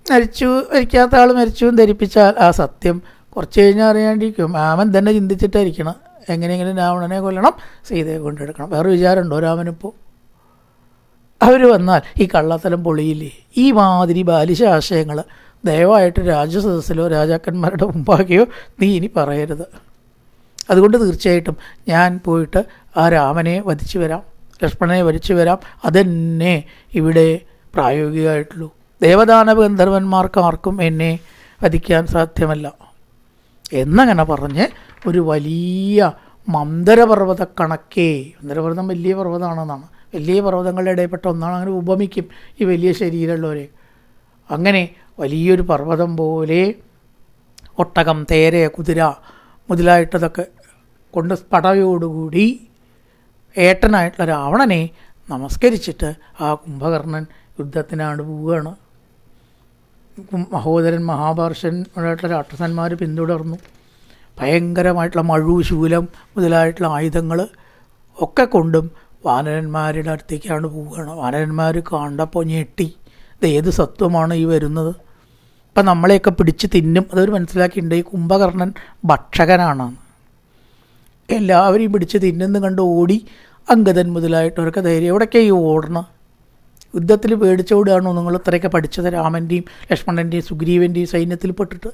മരിക്കാത്ത ആൾ മരിച്ചു എന്ന് ധരിപ്പിച്ചാൽ ആ സത്യം കുറച്ച് കഴിഞ്ഞാൽ അറിയാണ്ടിരിക്കും. രാമൻ തന്നെ ചിന്തിച്ചിട്ടായിരിക്കണം എങ്ങനെയെങ്കിലും രാവണനെ കൊല്ലണം, സീതയെ കൊണ്ടെടുക്കണം. വേറെ വിചാരമുണ്ടോ രാമനിപ്പോൾ? അവർ വന്നാൽ ഈ കള്ളത്തലം പൊളിയില്ലേ? ഈ മാതിരി ബാലിശ ആശയങ്ങൾ ദയവായിട്ട് രാജസദസ്സിലോ രാജാക്കന്മാരുടെ മുമ്പാകെയോ നീ ഇനി പറയരുത്. അതുകൊണ്ട് തീർച്ചയായിട്ടും ഞാൻ പോയിട്ട് ആ രാമനെ വധിച്ചു വരാം, ലക്ഷ്മണനെ വധിച്ചു വരാം. അതെന്നെ ഇവിടെ പ്രായോഗികമായിട്ടുള്ളൂ. ദേവദാനവ ഗന്ധർവന്മാർക്ക് ആർക്കും എന്നെ വധിക്കാൻ സാധ്യമല്ല എന്നങ്ങനെ പറഞ്ഞ് ഒരു വലിയ മന്ദരപർവ്വത കണക്കേ, മന്ദരപർവ്വതം വലിയ പർവ്വതമാണെന്നാണ്, വലിയ പർവ്വതങ്ങളുടെ ഇടയിൽപ്പെട്ട ഒന്നാണ്, അങ്ങനെ ഉപമിക്കും ഈ വലിയ ശരീരമുള്ളവരെ. അങ്ങനെ വലിയൊരു പർവ്വതം പോലെ ഒട്ടകം, തേര, കുതിര മുതലായിട്ടതൊക്കെ കൊണ്ട് പടയോടുകൂടി ഏട്ടനായിട്ടുള്ള രാവണനെ നമസ്കരിച്ചിട്ട് ആ കുംഭകർണൻ യുദ്ധത്തിനാണ് പോവുകയാണ്. മഹോദരൻ മഹാഭാർഷനായിട്ടുള്ള രാക്ഷസന്മാർ പിന്തുടർന്നു. ഭയങ്കരമായിട്ടുള്ള മഴു, ശൂലം മുതലായിട്ടുള്ള ആയുധങ്ങൾ ഒക്കെ കൊണ്ടും വാനരന്മാരുടെ അടുത്തേക്കാണ് പോവുകയാണ്. വാനരന്മാർ കണ്ടപ്പോൾ ഞെട്ടി, ഇത് ഏത് സത്വമാണ് ഈ വരുന്നത്? ഇപ്പം നമ്മളെയൊക്കെ പിടിച്ച് തിന്നും. അതൊരു മനസ്സിലാക്കിയിട്ടുണ്ട്, ഈ കുംഭകർണൻ ഭക്ഷകനാണ്. എല്ലാവരെയും പിടിച്ച് തിന്നുന്ന കണ്ട് ഓടി അംഗദൻ മുതലായിട്ടവരൊക്കെ ധൈര്യം. എവിടേക്കാണ് ഈ ഓടണം? യുദ്ധത്തിൽ പേടിച്ചോടുകയാണോ നിങ്ങൾ ഇത്രയൊക്കെ പഠിച്ചത്? രാമൻ്റെയും ലക്ഷ്മണൻ്റെയും സുഗ്രീവൻ്റെയും സൈന്യത്തിൽ പെട്ടിട്ട്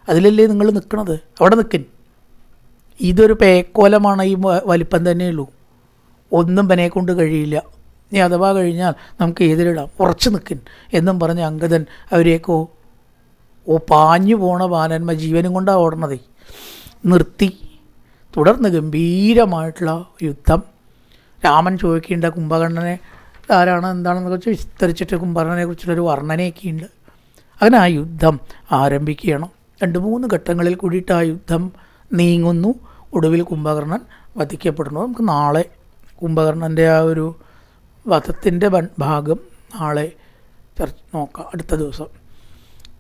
അതിലല്ലേ നിങ്ങൾ നിൽക്കണത്? അവിടെ നിൽക്കൻ. ഇതൊരു പേക്കോലമാണ്, ഈ വലിപ്പം തന്നെയുള്ളൂ. ഒന്നും പനെ കൊണ്ട് കഴിയില്ല. ഇനി അഥവാ കഴിഞ്ഞാൽ നമുക്ക് എതിരിടാം, ഉറച്ചു നിൽക്കൻ എന്നും പറഞ്ഞ് അംഗദൻ അവരെയൊക്കെ പാഞ്ഞു പോണ വാനന്മ ജീവനും കൊണ്ടാണ് ഓടണതേ നിർത്തി. തുടർന്ന് ഗംഭീരമായിട്ടുള്ള യുദ്ധം. രാമൻ ചോദിക്കേണ്ട കുംഭകർണനെ ആരാണ് എന്താണെന്നൊക്കെ വെച്ച് വിസ്തരിച്ചിട്ട് കുംഭകർണനെ കുറിച്ചുള്ളൊരു വർണ്ണനയൊക്കെ ഉണ്ട്. അങ്ങനെ ആ യുദ്ധം ആരംഭിക്കുകയാണ്. 2-3 ഘട്ടങ്ങളിൽ കൂടിയിട്ട് ആ യുദ്ധം നീങ്ങുന്നു. ഒടുവിൽ കുംഭകർണൻ വധിക്കപ്പെടുന്നു. നമുക്ക് നാളെ കുംഭകർണൻ്റെ ആ ഒരു വധത്തിൻ്റെ ഭാഗം നാളെ നോക്കാം, അടുത്ത ദിവസം.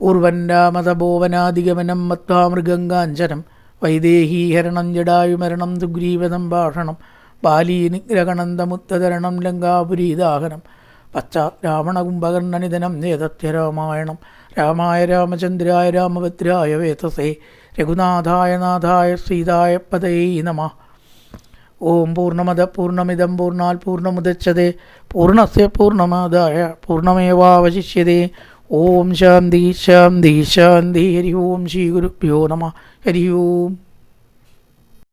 ഊർവന്റാമതഭോവനാധിഗമനം മത്വാ മൃഗങ്കാഞ്ചനം വൈദേഹീഹരണം ജടായുമരണം സുഗ്രീവസംഭാഷണം ബാലീനിഗ്രഹണന്തമുത്തതരണം ലങ്കാപുരീദാഹനം പശ്ചാത് രാവണകുംഭകർണനിധനം നേതത്യരാമായണം രാമായ രാമചന്ദ്രായ രാമഭദ്രായ വേതസേ രഘുനാഥായ നാഥായ ശ്രീതായ പതയേ നമഃ. ഓം പൂർണ്ണമദ പൂർണ്ണമിദം പൂർണ്ണാത് പൂർണ്ണമുദച്യതേ പൂർണ്ണസ്യ പൂർണ്ണമാദായ പൂർണ്ണമേവാവശിഷ്യതേ. ഓം ശാന്തി ശാന്തി ശാന്തി. ഹരി ഓം ശ്രീ ഗുരുഭ്യോ നമഃ. ഹരി ഓം.